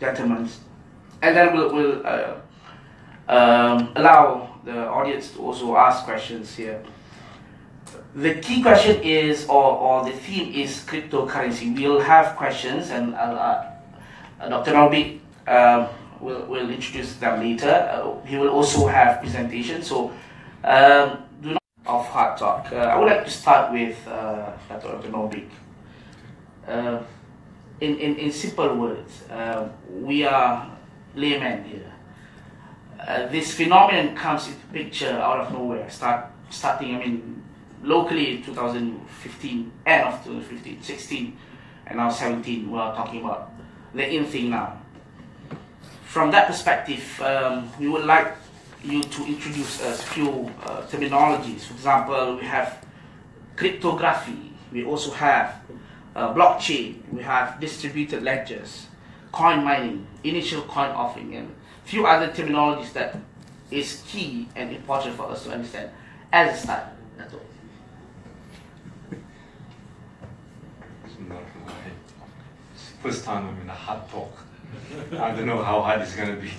gentlemen, and then we'll allow the audience to also ask questions here. The key question is, or the theme is cryptocurrency. We'll have questions, and Dr. Norbik will introduce them later. He will also have presentations. So, do not of hard talk. I would like to start with Dr. Norbik. In simple words, we are laymen here. This phenomenon comes into picture out of nowhere. Starting, I mean, locally in 2015, end of 2015, 16, and now 17. We are talking about the in thing now. From that perspective, we would like you to introduce a few terminologies. For example, we have cryptography. We also have blockchain. We have distributed ledgers, coin mining, initial coin offering, and a few other terminologies that is key and important for us to understand as a start. That's all. First time I'm in a hard talk. I don't know how hard it's going to be.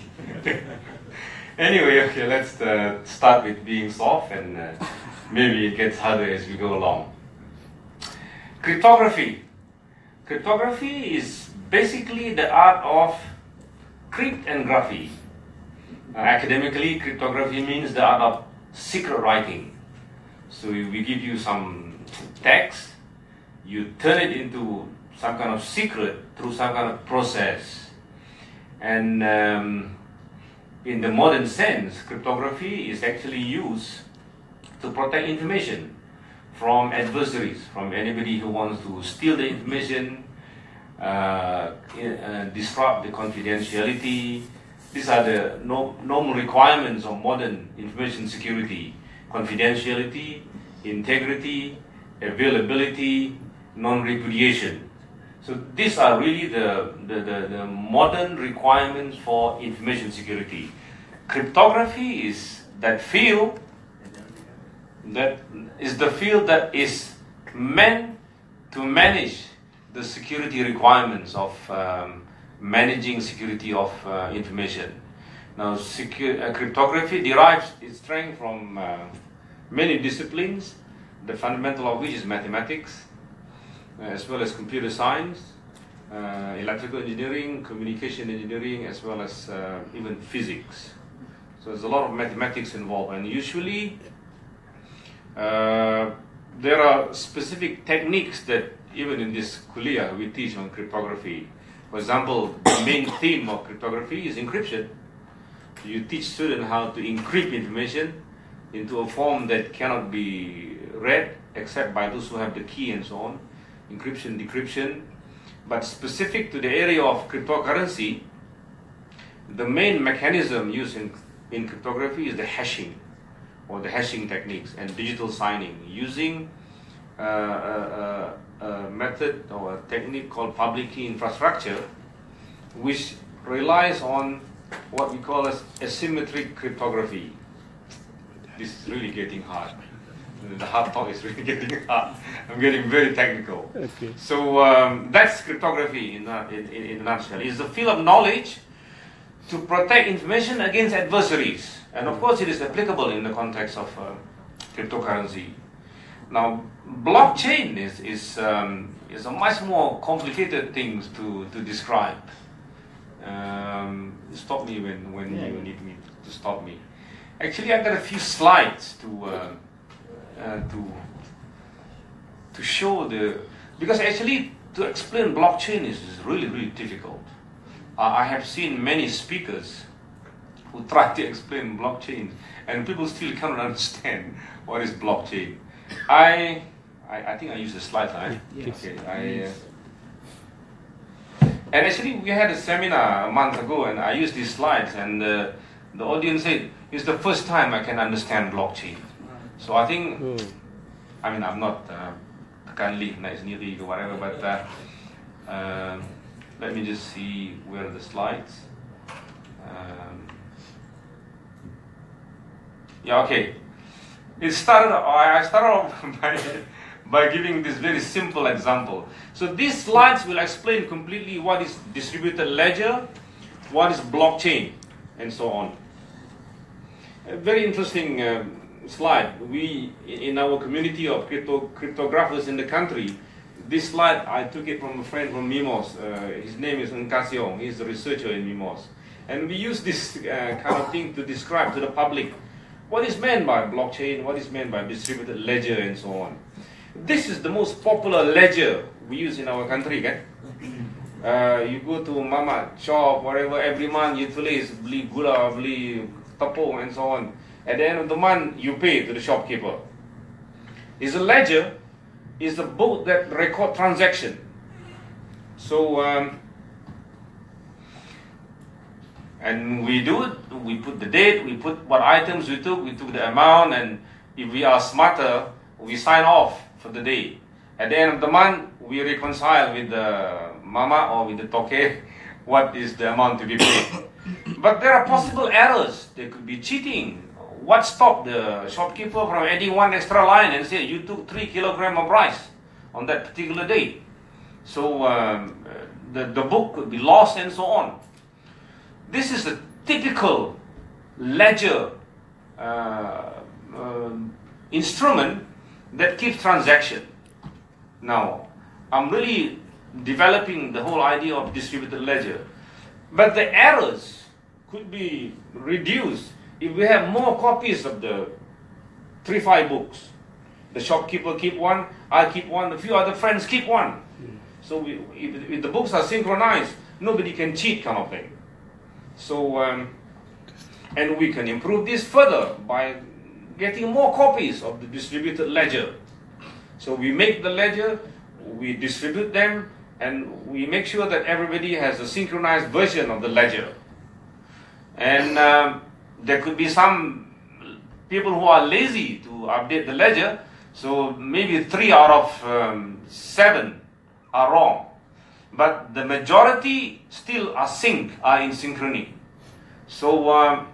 Anyway, okay, let's start with being soft, and maybe it gets harder as we go along. Cryptography. Cryptography is basically the art of crypt and graphy. Academically, cryptography means the art of secret writing. So we give you some text, you turn it into some kind of secret through some kind of process. And in the modern sense, cryptography is actually used to protect information from adversaries, from anybody who wants to steal the information, disrupt the confidentiality. These are the normal requirements of modern information security: confidentiality, integrity, availability, non-repudiation. So these are really the modern requirements for information security. Cryptography is that field that is meant to manage the security requirements of managing security of information. Now, cryptography derives its strength from many disciplines, the fundamental of which is mathematics, as well as computer science, electrical engineering, communication engineering, as well as even physics. So there's a lot of mathematics involved, and usually there are specific techniques that even in this Kuliyyah we teach on cryptography. For example, the main theme of cryptography is encryption. You teach students how to encrypt information into a form that cannot be read except by those who have the key and so on. Encryption, decryption. But specific to the area of cryptocurrency, the main mechanism used in cryptography is the hashing, or the hashing techniques, and digital signing, using a method or a technique called public key infrastructure, which relies on what we call as asymmetric cryptography. This is really getting hard. The hard talk is really getting hard. I'm getting very technical. Okay. So that's cryptography in a nutshell. It's the field of knowledge to protect information against adversaries. And of course it is applicable in the context of cryptocurrency. Now, blockchain is a much more complicated thing to describe. Stop me when you need me to stop me. Actually, I've got a few slides to show because actually to explain blockchain is really, really difficult. I have seen many speakers who try to explain blockchain, and people still cannot understand what is blockchain. I think I used the slides, right? Yes. Okay. And actually we had a seminar a month ago, and I used these slides, and the audience said it's the first time I can understand blockchain. So I think, I mean, I'm not kindly nice nearly or whatever, but let me just see where are the slides. Yeah, okay. I started off by giving this very simple example. So these slides will explain completely what is distributed ledger, what is blockchain, and so on. A very interesting slide. We, in our community of cryptographers in the country, this slide, I took it from a friend from Mimos. His name is Nkasiong. He's a researcher in Mimos. And we use this kind of thing to describe to the public what is meant by blockchain, what is meant by distributed ledger, and so on. This is the most popular ledger we use in our country, okay? You go to mama shop, whatever, every month you beli gula, beli tepung, and so on. At the end of the month, you pay to the shopkeeper. Is a ledger is a book that record transaction. So, and we do it, we put the date, we put what items we took the amount, and if we are smarter, we sign off for the day. At the end of the month, we reconcile with the mama or with the toke what is the amount to be paid. But there are possible errors. There could be cheating. What stopped the shopkeeper from adding one extra line and say, you took 3 kilograms of rice on that particular day? So the book could be lost and so on. This is a typical ledger instrument that keeps transaction. Now, I'm really developing the whole idea of distributed ledger. But the errors could be reduced if we have more copies of the 3-5 books. The shopkeeper keep one, I keep one, a few other friends keep one. So if the books are synchronized, nobody can cheat, kind of thing. So, and we can improve this further by getting more copies of the distributed ledger. So we make the ledger, we distribute them, and we make sure that everybody has a synchronized version of the ledger. And there could be some people who are lazy to update the ledger, so maybe 3 out of 7 are wrong. But the majority still are in synchrony. So,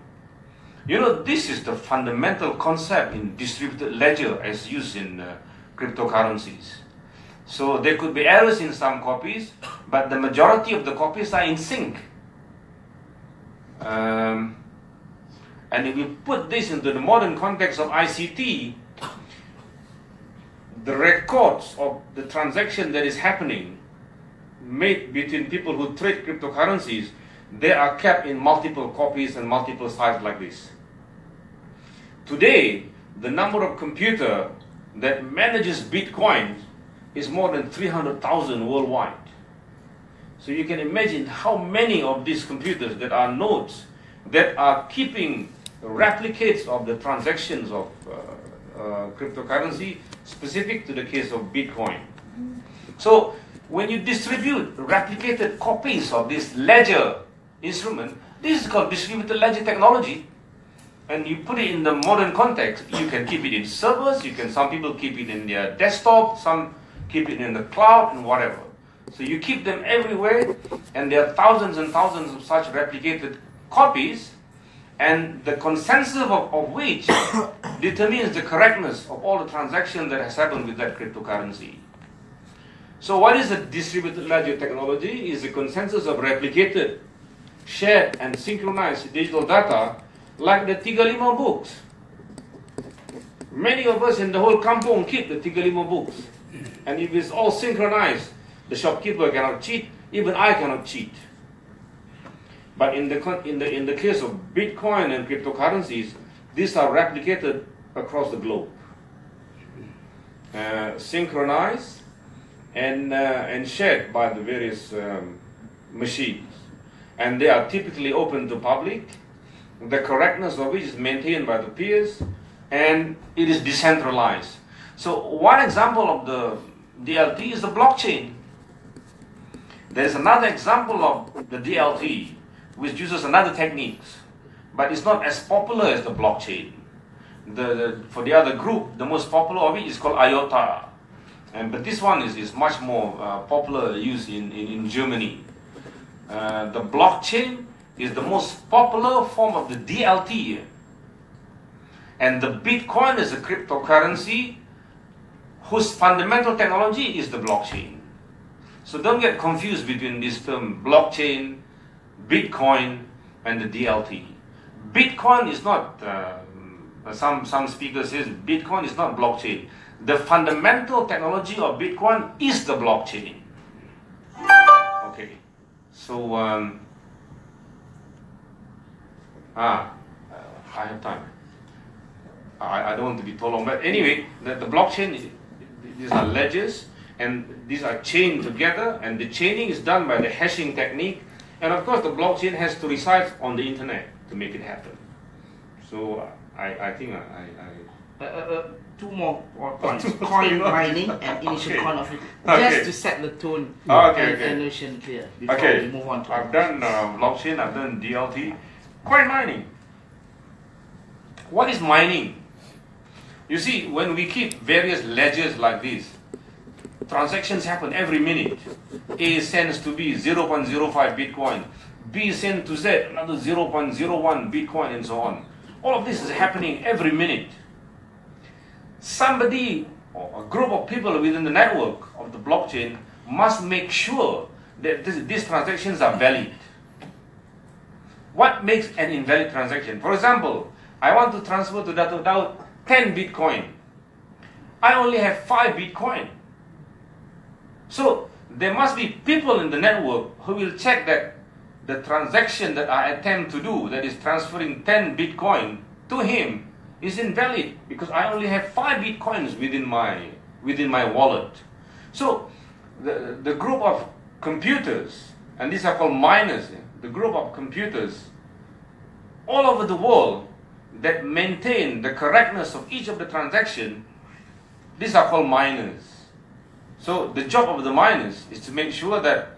you know, this is the fundamental concept in distributed ledger as used in cryptocurrencies. So there could be errors in some copies, but the majority of the copies are in sync. And if we put this into the modern context of ICT, the records of the transaction that is happening made between people who trade cryptocurrencies, they are kept in multiple copies and multiple sites like this. Today, the number of computers that manages Bitcoin is more than 300,000 worldwide. So you can imagine how many of these computers that are nodes that are keeping replicates of the transactions of cryptocurrency specific to the case of Bitcoin. So when you distribute replicated copies of this ledger instrument, this is called distributed ledger technology, and you put it in the modern context. You can keep it in servers, some people keep it in their desktop, some keep it in the cloud and whatever. So you keep them everywhere, and there are thousands and thousands of such replicated copies, and the consensus of which determines the correctness of all the transactions that has happened with that cryptocurrency. So what is a distributed ledger technology? Is a consensus of replicated, shared and synchronized digital data like the 35 books. Many of us in the whole kampung keep the 35 books. And if it's all synchronized, the shopkeeper cannot cheat, even I cannot cheat. But in the case of Bitcoin and cryptocurrencies, these are replicated across the globe. Synchronized and shared by the various machines. And they are typically open to public, the correctness of which is maintained by the peers, and it is decentralized. So one example of the DLT is the blockchain. There's another example of the DLT which uses another techniques, but it's not as popular as the blockchain. For the other group, the most popular of it is called IOTA. But this one is much more popular used in Germany. The blockchain is the most popular form of the DLT. And the Bitcoin is a cryptocurrency whose fundamental technology is the blockchain. So don't get confused between this term blockchain Bitcoin and the DLT. Bitcoin is not, some speakers says Bitcoin is not blockchain. The fundamental technology of Bitcoin is the blockchain. Okay, so I have time. I don't want to be too long, but anyway, the blockchain, these are ledgers, and these are chained together, and the chaining is done by the hashing technique, and of course the blockchain has to reside on the internet to make it happen. So I think two more points: coin mining and initial coin offering, just to set the tone and notion clear before we move on to. I've done blockchain, I've done DLT, coin mining. What is mining? You see, when we keep various ledgers like this, transactions happen every minute. A sends to B 0.05 Bitcoin, B sends to Z another 0.01 Bitcoin, and so on. All of this is happening every minute. Somebody or a group of people within the network of the blockchain must make sure that these transactions are valid. What makes an invalid transaction? For example, I want to transfer to Daud 10 Bitcoin. I only have 5 Bitcoin. So there must be people in the network who will check that the transaction that I attempt to do, that is transferring 10 Bitcoin to him, is invalid because I only have 5 Bitcoins within my wallet. So the group of computers, and these are called miners, the group of computers all over the world that maintain the correctness of each of the transactions, these are called miners. So the job of the miners is to make sure that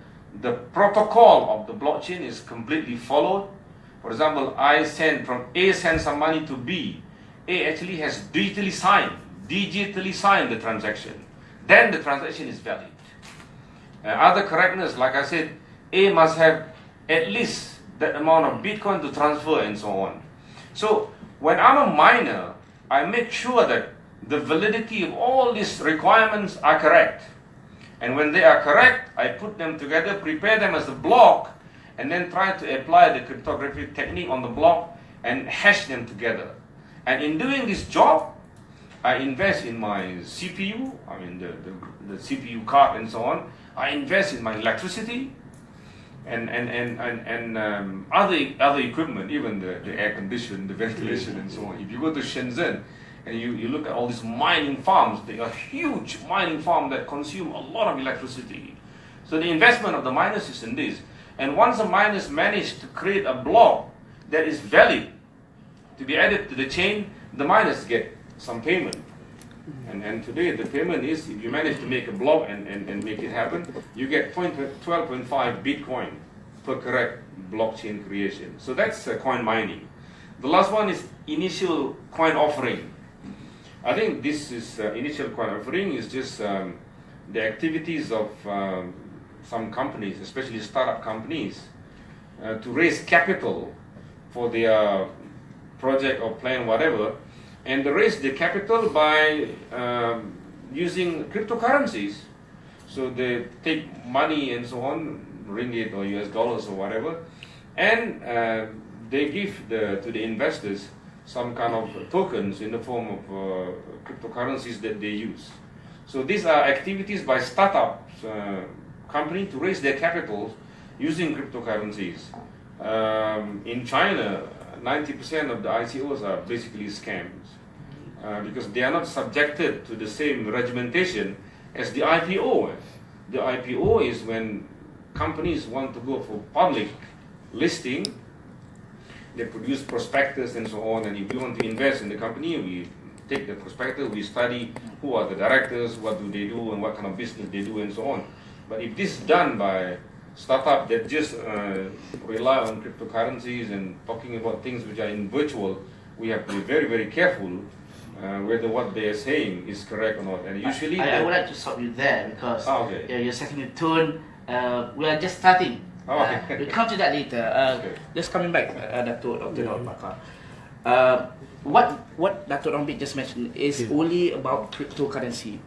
the protocol of the blockchain is completely followed. For example, A sends some money to B. A actually has digitally signed the transaction. Then the transaction is valid. Other correctness, like I said, A must have at least that amount of Bitcoin to transfer, and so on. So when I'm a miner, I make sure that the validity of all these requirements are correct. And when they are correct, I put them together, prepare them as a block, and then try to apply the cryptographic technique on the block and hash them together. And in doing this job, I invest in my CPU, I mean the CPU card and so on. I invest in my electricity and other equipment, even the air conditioning, the ventilation and so on. If you go to Shenzhen and you look at all these mining farms, they are huge mining farms that consume a lot of electricity. So the investment of the miners is in this. And once the miners manage to create a block that is valid to be added to the chain, the miners get some payment. And today the payment is, if you manage to make a block and make it happen, you get 12.5 Bitcoin per correct blockchain creation. So that's coin mining. The last one is initial coin offering. I think this is initial coin offering is just the activities of some companies, especially startup companies, to raise capital for their project or plan, whatever, and they raise the capital by using cryptocurrencies. So they take money and so on, ringgit or US dollars or whatever, and they give to the investors some kind of tokens in the form of cryptocurrencies that they use. So these are activities by startups, company to raise their capitals using cryptocurrencies. In China, 90% of the ICOs are basically scams because they are not subjected to the same regimentation as the IPO. The IPO is when companies want to go for public listing. They produce prospectus and so on, and if we want to invest in the company, we take the prospectus, we study who are the directors, what do they do, and what kind of business they do, and so on. But if this is done by startup that just rely on cryptocurrencies and talking about things which are in virtual, we have to be very, very careful whether what they are saying is correct or not. And usually, I would like to stop you there because you're setting the tone. We are just starting. We'll come to that later. Just coming back, Datuk, Dr. Bakar. What Dr. Norbik just mentioned is only about cryptocurrency.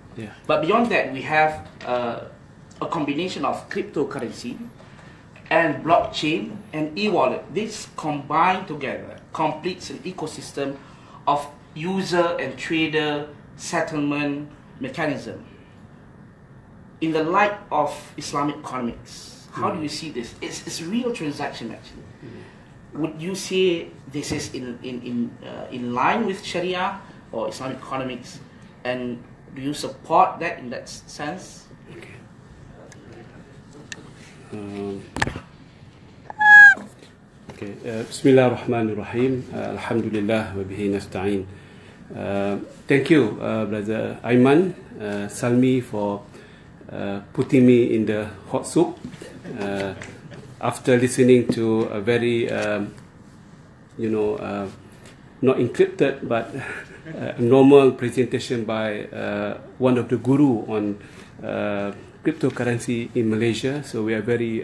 But beyond that, we have a combination of cryptocurrency and blockchain and e-wallet. This combined together completes an ecosystem of user and trader settlement mechanism. In the light of Islamic economics, how do you see this? It's real transaction actually. Would you say this is in line with Sharia or Islamic economics, and do you support that in that sense? Okay. Bismillahirrahmanirrahim. Alhamdulillah wa bihi nasta'in. Thank you, Brother Aiman Salmi, for putting me in the hot soup after listening to a very, not encrypted but normal presentation by one of the guru on cryptocurrency in Malaysia. So we are very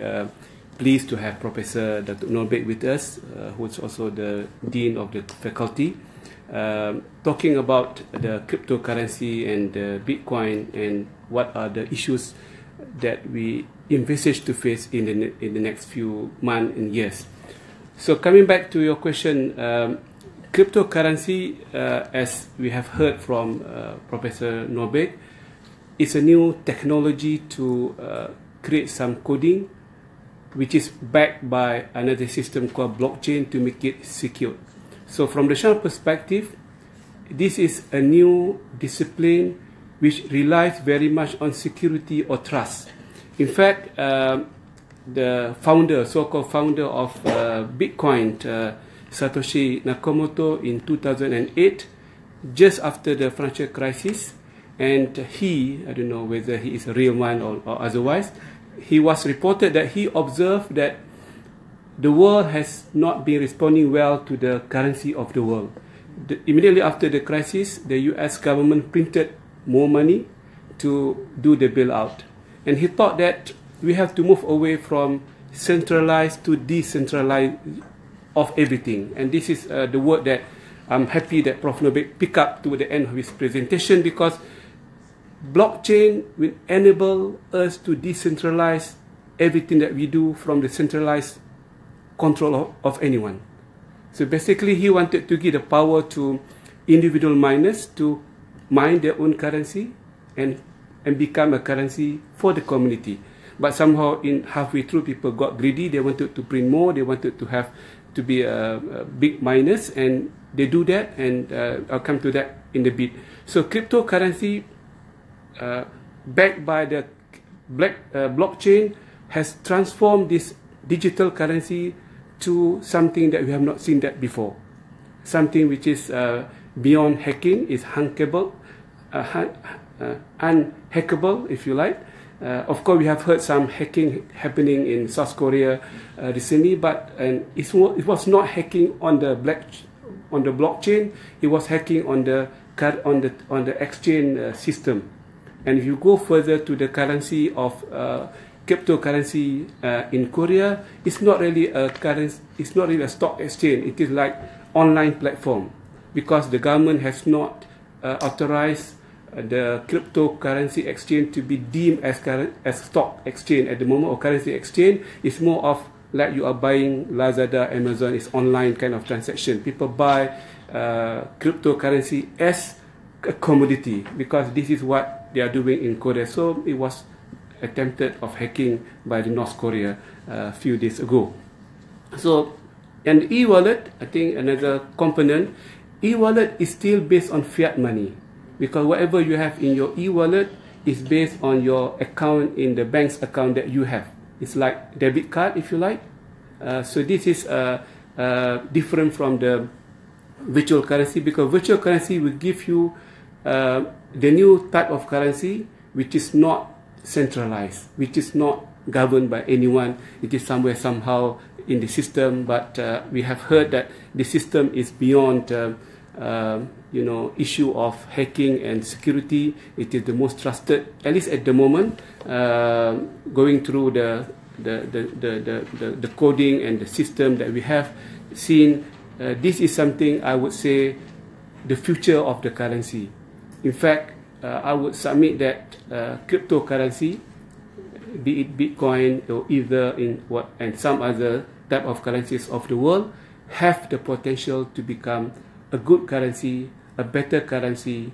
pleased to have Professor Datuk Norbik with us, who is also the Dean of the faculty, talking about the cryptocurrency and the Bitcoin and what are the issues that we envisage to face in the next few months and years. So coming back to your question, cryptocurrency, as we have heard from Professor Norbik, is a new technology to create some coding, which is backed by another system called blockchain to make it secure. So from the Sharia perspective, this is a new discipline which relies very much on security or trust. In fact, the founder, so-called founder of Bitcoin, Satoshi Nakamoto, in 2008, just after the financial crisis, and he, I don't know whether he is a real one or otherwise, he was reported that he observed that the world has not been responding well to the currency of the world. Immediately after the crisis, the US government printed more money to do the bailout. And he thought that we have to move away from centralized to decentralized of everything. And this is the word that I'm happy that Prof. Norbik picked up to the end of his presentation, because blockchain will enable us to decentralize everything that we do from the centralized control of anyone. So basically he wanted to give the power to individual miners to mine their own currency and become a currency for the community. But somehow in halfway through, people got greedy. They wanted to print more. They wanted to have to be big miners, and they do that, and I'll come to that in a bit. So cryptocurrency, backed by the blockchain, has transformed this digital currency to something that we have not seen that before. Something which is beyond hacking, is hackable, unhackable, if you like. Of course, we have heard some hacking happening in South Korea recently, but it was not hacking on the blockchain. It was hacking on the exchange system. And if you go further to the currency of cryptocurrency in Korea, it's not really a currency. It's not really a stock exchange. It is like online platform, because the government has not authorized the cryptocurrency exchange to be deemed as stock exchange at the moment, or currency exchange. It's more of like you are buying Lazada, Amazon. It's online kind of transaction. People buy cryptocurrency as a commodity, because this is what they are doing in Korea. So it was attempted of hacking by the North Korea a few days ago. So, and e-wallet, I think another component, e-wallet is still based on fiat money, because whatever you have in your e-wallet is based on your account in the bank's account that you have. It's like debit card, if you like. So this is different from the virtual currency, because virtual currency will give you the new type of currency which is not centralized, which is not governed by anyone. It is somewhere somehow in the system, but we have heard that the system is beyond issue of hacking and security. It is the most trusted, at least at the moment, going through the coding and the system that we have seen. This is something I would say the future of the currency. In fact, I would submit that cryptocurrency, be it Bitcoin or Ether and some other type of currencies of the world, have the potential to become a good currency, a better currency,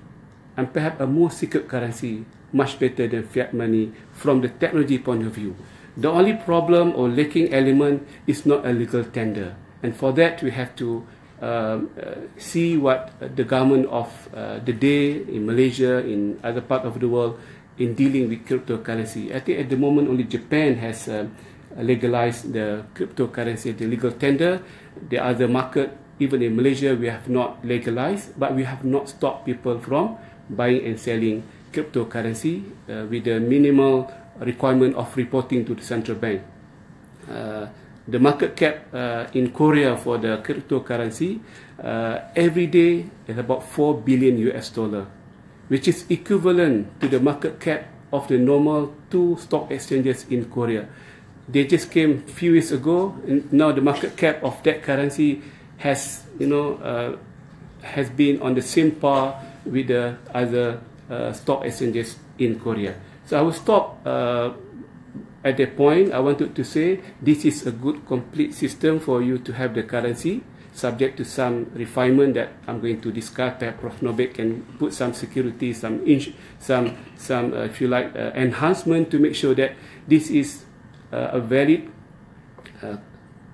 and perhaps a more secure currency, much better than fiat money from the technology point of view. The only problem or lacking element is not a legal tender, and for that we have to see what the government of the day in Malaysia, in other parts of the world, in dealing with cryptocurrency. I think at the moment only Japan has legalized the cryptocurrency, the legal tender. The other market, even in Malaysia, we have not legalized, but we have not stopped people from buying and selling cryptocurrency with the minimal requirement of reporting to the central bank. The market cap in Korea for the cryptocurrency every day is about $4 billion, which is equivalent to the market cap of the normal 2 stock exchanges in Korea. They just came a few years ago, and now the market cap of that currency has, has been on the same par with the other stock exchanges in Korea. So I will stop at that point. I wanted to say this is a good complete system for you to have the currency, subject to some refinement that I'm going to discuss. Perhaps Prof. Norbik can put some security, some if you like, enhancement to make sure that this is a valid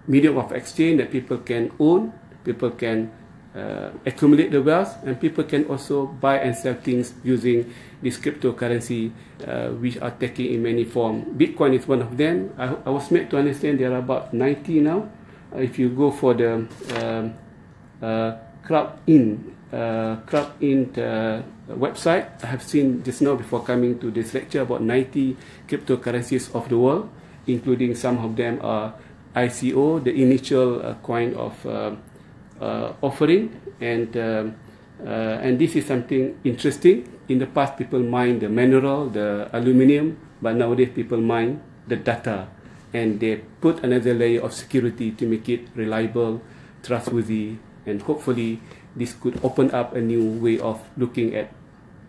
medium of exchange that people can own, people can accumulate the wealth, and people can also buy and sell things using this cryptocurrency, which are taking in many forms. Bitcoin is one of them. I was made to understand there are about 90 now. If you go for the Crowd-in website, I have seen just now before coming to this lecture about 90 cryptocurrencies of the world, including some of them are ICO, the initial coin of offering, and this is something interesting. In the past, people mine the mineral, the aluminium, but nowadays people mine the data, and they put another layer of security to make it reliable, trustworthy, and hopefully this could open up a new way of looking at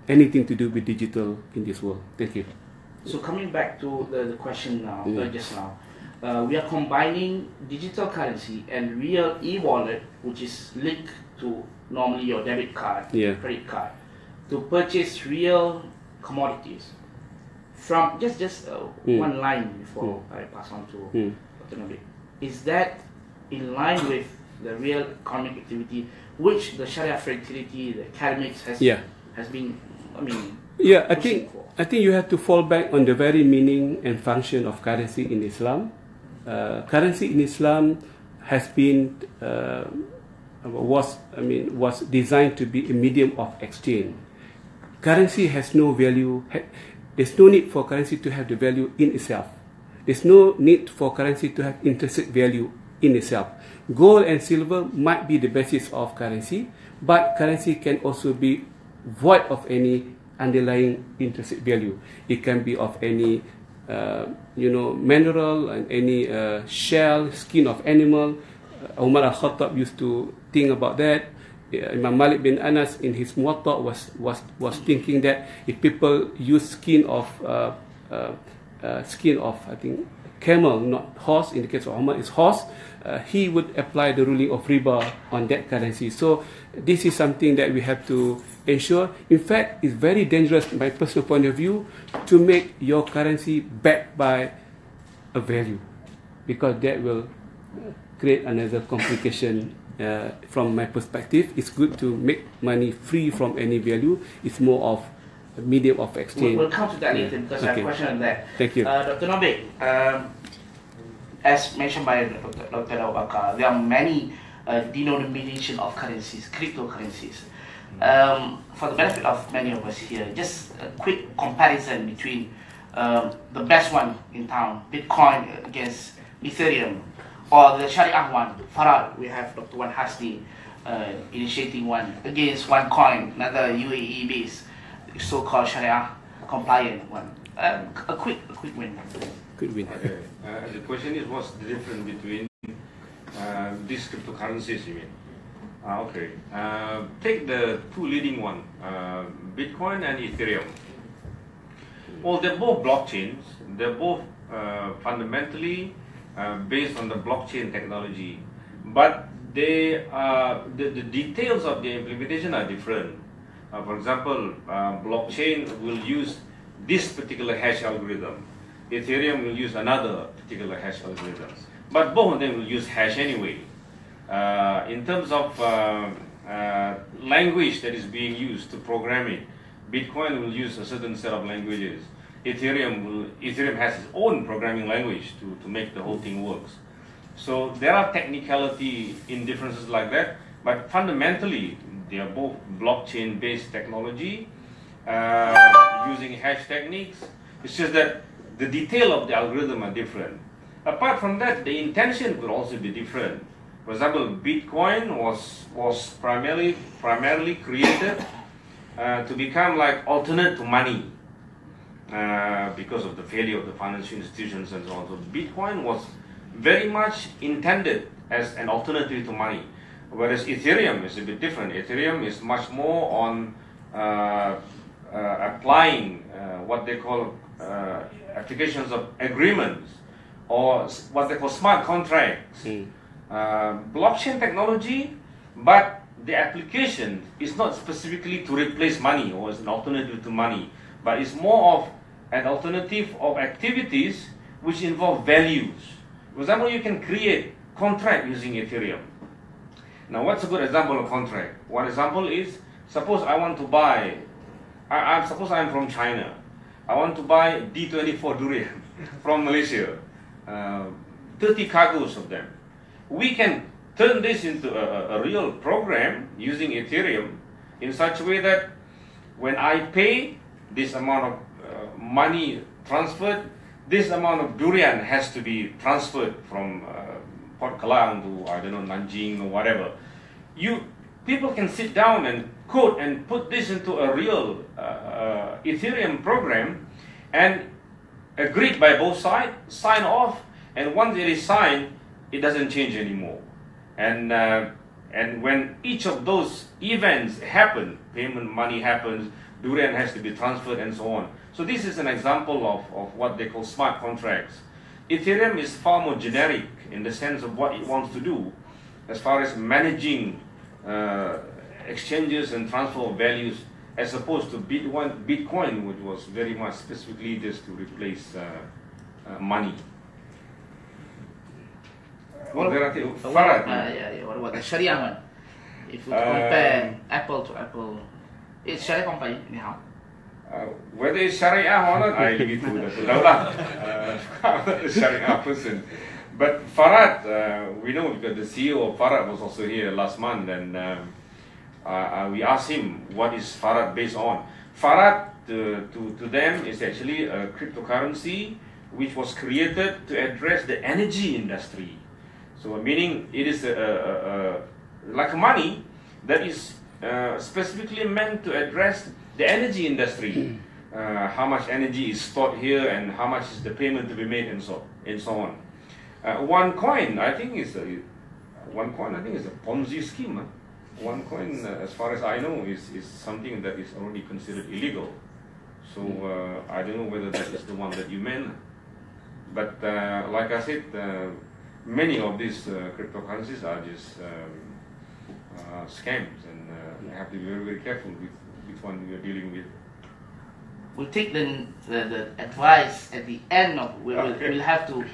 anything to do with digital in this world. Thank you. So coming back to the question now, just now, we are combining digital currency and real e-wallet, which is linked to normally your debit card, credit card, to purchase real commodities. From just one line before I pass on to Dr. Norbik, is that in line with the real economic activity, which the Sharia fraternity, the academics has been, I think you have to fall back on the very meaning and function of currency in Islam. Currency in Islam has been was designed to be a medium of exchange. Currency has no value. There's no need for currency to have the value in itself. There's no need for currency to have intrinsic value in itself. Gold and silver might be the basis of currency, but currency can also be void of any underlying intrinsic value. It can be of any mineral and any shell, skin of animal. Umar al-Khattab used to think about that. Imam Malik bin Anas in his Muwatta was thinking that if people use skin of I think camel, not horse, in the case of Umar is horse, he would apply the ruling of riba on that currency. So this is something that we have to ensure. In fact, it's very dangerous, from my personal point of view, to make your currency backed by a value, because that will create another complication. From my perspective, it's good to make money free from any value. It's more of a medium of exchange. We'll come to that later because I have a question on that. Thank you. Dr. Norbik, as mentioned by Dr. Bakar, there are many denomination of currencies, cryptocurrencies. For the benefit of many of us here, just a quick comparison between the best one in town, Bitcoin against Ethereum, or the Sharia one, Farad. We have Dr. Wan Hasni initiating one against OneCoin, another UAE based, so-called Sharia compliant one. A quick win. Good win. Okay. The question is, what's the difference between these cryptocurrencies, you mean? Okay. Take the two leading one, Bitcoin and Ethereum. Well, they're both blockchains. They're both fundamentally based on the blockchain technology, but they the details of the implementation are different. For example, blockchain will use this particular hash algorithm. Ethereum will use another particular hash algorithm. But both of them will use hash anyway. In terms of language that is being used to program it, Bitcoin will use a certain set of languages. Ethereum has its own programming language to make the whole thing works. So there are technicality in differences like that, but fundamentally they are both blockchain-based technology using hash techniques. It's just that the detail of the algorithm are different. Apart from that, the intention could also be different. For example, Bitcoin was primarily created to become like alternate to money because of the failure of the financial institutions and so on. So Bitcoin was very much intended as an alternative to money, whereas Ethereum is a bit different. Ethereum is much more on applying what they call applications of agreements, or what they call smart contracts. Blockchain technology, but the application is not specifically to replace money or as an alternative to money, but it's more of an alternative of activities which involve values. For example, you can create contract using Ethereum. Now, what's a good example of contract? One example is, suppose I want to buy, suppose I'm from China. I want to buy D24 durian from Malaysia, 30 cargoes of them. We can turn this into a real program using Ethereum in such a way that when I pay this amount of money transferred, this amount of durian has to be transferred from Port Kelang to, I don't know, Nanjing or whatever. People can sit down and code and put this into a real Ethereum program and agreed by both sides, sign off, and once it is signed, it doesn't change anymore. And when each of those events happen, payment money happens, durian has to be transferred and so on. So this is an example of what they call smart contracts. Ethereum is far more generic in the sense of what it wants to do as far as managing exchanges and transfer of values, as opposed to Bitcoin, which was very much specifically just to replace money. What about the Sharia one? If we compare Apple to Apple, it's Sharia company anyhow. Whether it's Sharia or not, I leave it to the Daud. I'm not a Sharia person. But Farad, we know because the CEO of Farad was also here last month, and we asked him what is Farad based on. Farad, to them, is actually a cryptocurrency which was created to address the energy industry. So meaning it is like money that is specifically meant to address the energy industry. How much energy is stored here and how much is the payment to be made and so on. One coin, I think is a Ponzi scheme. One coin, as far as I know, is something that is already considered illegal. So I don't know whether that is the one that you meant. But like I said, many of these cryptocurrencies are just scams, and you have to be very, very careful with which one we are dealing with. We'll take the advice at the end of. We'll have to,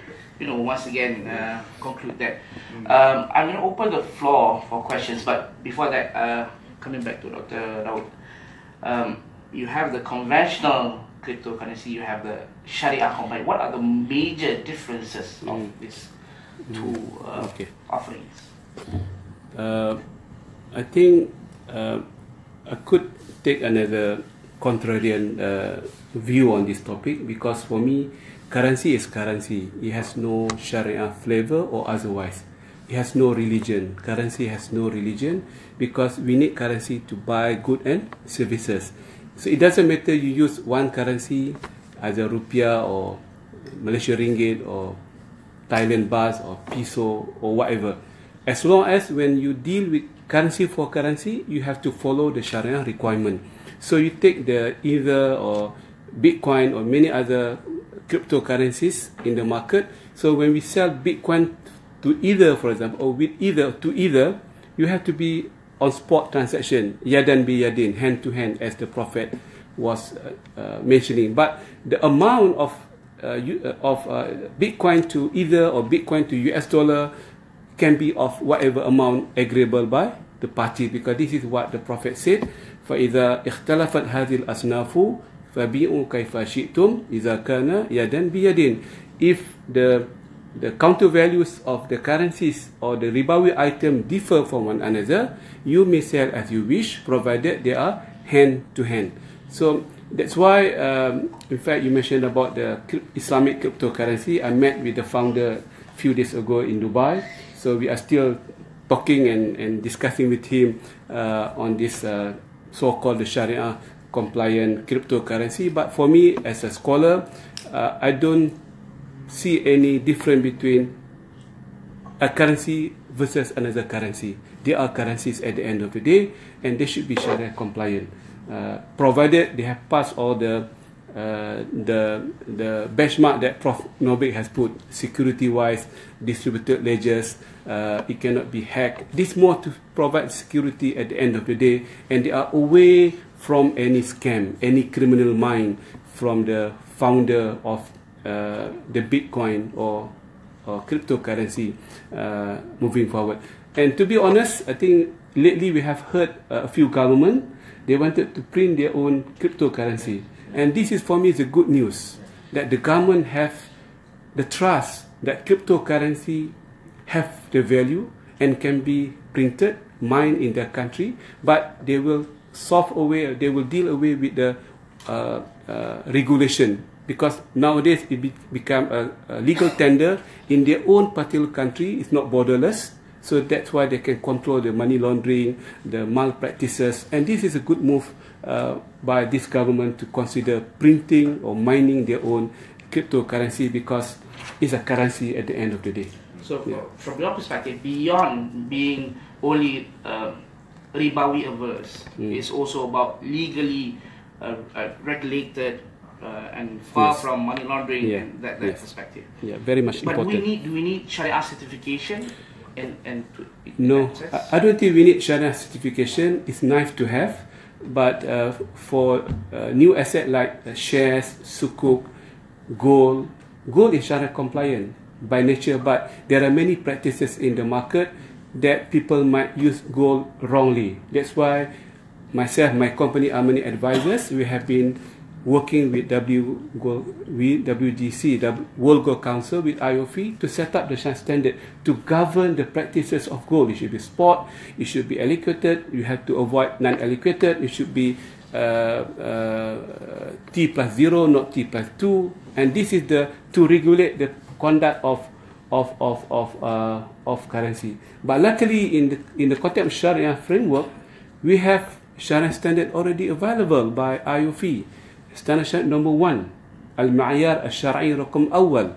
once again conclude that. I'm going to open the floor for questions, but before that, coming back to Dr. Daud, you have the conventional cryptocurrency, you have the Sharia company. What are the major differences of these two offerings? I think I could take another contrarian view on this topic, because for me, currency is currency. It has no Sharia flavor or otherwise. It has no religion. Currency has no religion, because we need currency to buy goods and services. So it doesn't matter you use one currency, either rupiah or Malaysia ringgit or Thailand baht or peso or whatever. As long as when you deal with currency for currency, you have to follow the Sharia requirement. So you take the either or Bitcoin or many other cryptocurrencies in the market. So when we sell Bitcoin to either, for example, or with either to either, you have to be on spot transaction, yadan bi yadin, hand to hand, as the Prophet was mentioning. But the amount of Bitcoin to either or Bitcoin to US dollar can be of whatever amount agreeable by the party, because this is what the Prophet said. فَإِذَا اخْتَلَفَتْ هَذِي الْأَصْنَافُ فَبِيعُوا كَيْفَ شِئْتُمْ إِذَا كَانَ يَدًا بِيَدٍ. If the counter values of the currencies or the ribawi item differ from one another, you may sell as you wish, provided they are hand to hand. So that's why, in fact, you mentioned about the Islamic cryptocurrency. I met with the founder a few days ago in Dubai. So we are still talking and discussing with him on this so-called the Sharia compliant cryptocurrency. But for me, as a scholar, I don't see any difference between a currency versus another currency. They are currencies at the end of the day, and they should be Sharia compliant, provided they have passed all the benchmark that Prof Norbik has put, security-wise, distributed ledgers. It cannot be hacked. This more to provide security at the end of the day, and they are away from any scam, any criminal mind from the founder of the Bitcoin or cryptocurrency moving forward. And to be honest, I think lately we have heard a few governments, they wanted to print their own cryptocurrency. And this is, for me, is a good news, that the government have the trust that cryptocurrency have the value and can be printed, mined in their country, but they will solve away, they will deal away with the regulation, because nowadays it become a legal tender in their own particular country. It's not borderless, so that's why they can control the money laundering, the malpractices, and this is a good move by this government to consider printing or mining their own cryptocurrency, because it's a currency at the end of the day. So from your perspective, beyond being only ribawi averse, it's also about legally regulated and far from money laundering and that perspective. Yeah, very much but important. do we need Sharia certification? No, I don't think we need Sharia certification. It's nice to have, but for new asset like shares, sukuk, gold is Sharia compliant by nature, but there are many practices in the market that people might use gold wrongly. That's why myself, my company, Amani Advisors, we have been working with WGC, the World Gold Council, with IOF to set up the standard to govern the practices of gold. It should be spot, it should be allocated, you have to avoid non-allocated, it should be T+0, not T+2, and this is to regulate the conduct of currency. But luckily, in the context of Sharia framework, we have Sharia standard already available by IOF. Standard number 1, Al-Ma'yar Al-Shar'i Raqam Awal,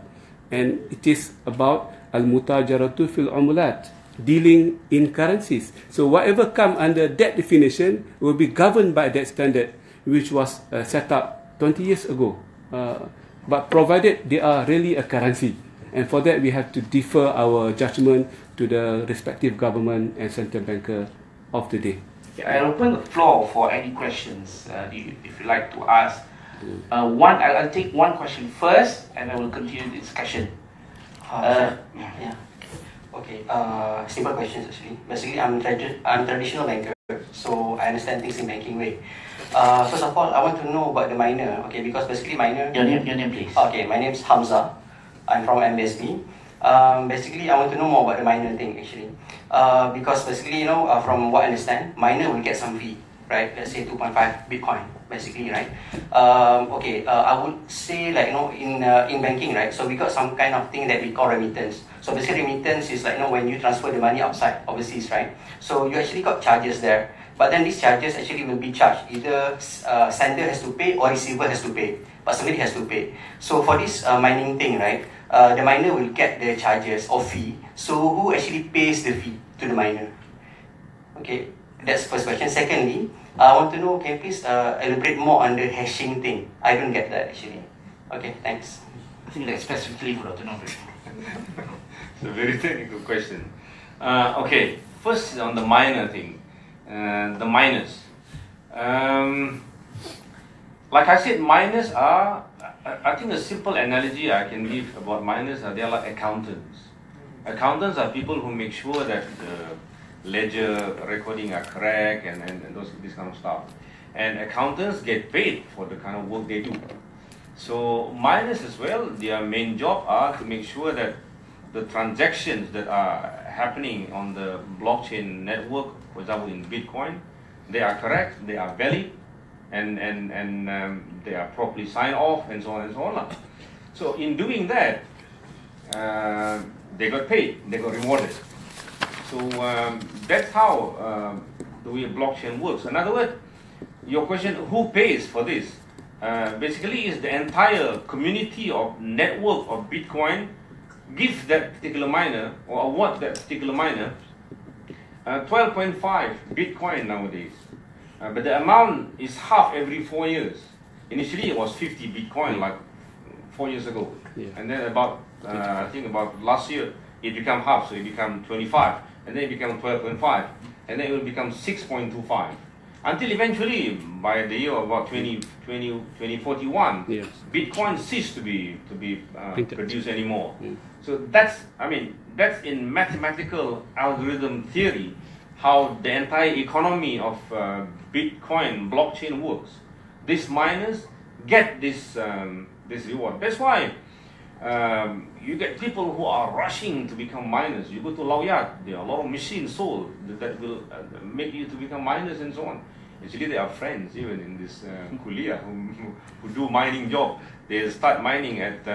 and it is about Al-Mutajaratu fil Umulat, dealing in currencies. So whatever come under that definition will be governed by that standard, which was set up 20 years ago. But provided they are really a currency, and for that we have to defer our judgment to the respective government and central banker of the day. I open the floor for any questions if you like to ask. I'll take one question first, and I will continue the discussion. Okay. Simple questions actually. Basically, I'm traditional banker, so I understand things in banking way. First of all, I want to know about the miner. Okay, because basically miner. Your name, please. Okay, my name is Hamza. I'm from MBSB. Basically, I want to know more about the miner thing actually. Because basically, from what I understand, miner will get some fee, right? Let's say 2.5 Bitcoin, basically, right? I would say like in banking, right? So we got some kind of thing that we call remittance. So basically, remittance is like when you transfer the money outside, overseas, right? So you actually got charges there. But then these charges actually will be charged. Either sender has to pay or receiver has to pay. But somebody has to pay. So for this mining thing, right? The miner will get the charges or fee. So who actually pays the fee to the miner? Okay. That's first question. Secondly, I want to know, can you please elaborate more on the hashing thing? I don't get that actually. Okay, thanks. I think that's specifically for Dr. Norbik. It's a very technical question. Okay, first on the minor thing, the minors. Like I said, minors are, I think a simple analogy I can give about minors are they are like accountants. Accountants are people who make sure that the ledger recording are correct and this kind of stuff. And accountants get paid for the kind of work they do. So minors as well, their main job are to make sure that the transactions that are happening on the blockchain network, for example in Bitcoin, they are correct, they are valid, and they are properly signed off, and so on and so on. So in doing that, they got paid, they got rewarded. So that's how the way blockchain works. In other words, your question, who pays for this? Basically, is the entire community of network of Bitcoin give that particular miner or award that particular miner 12.5 Bitcoin nowadays. But the amount is half every 4 years. Initially, it was 50 Bitcoin like 4 years ago. Yeah. And then about, I think about last year, it became half, so it became 25. And then it became 12.5. And then it will become 6.25. Until eventually, by the year about 2041, yes, Bitcoin ceased to be produced anymore. Yeah. So that's, I mean, that's in mathematical algorithm theory, how the entire economy of Bitcoin blockchain works. These miners get this this reward. That's why you get people who are rushing to become miners. You go to Lawyat, there are a lot of machines sold that will make you to become miners and so on. Actually, they are friends even in this Kuliyyah who do mining job. They start mining at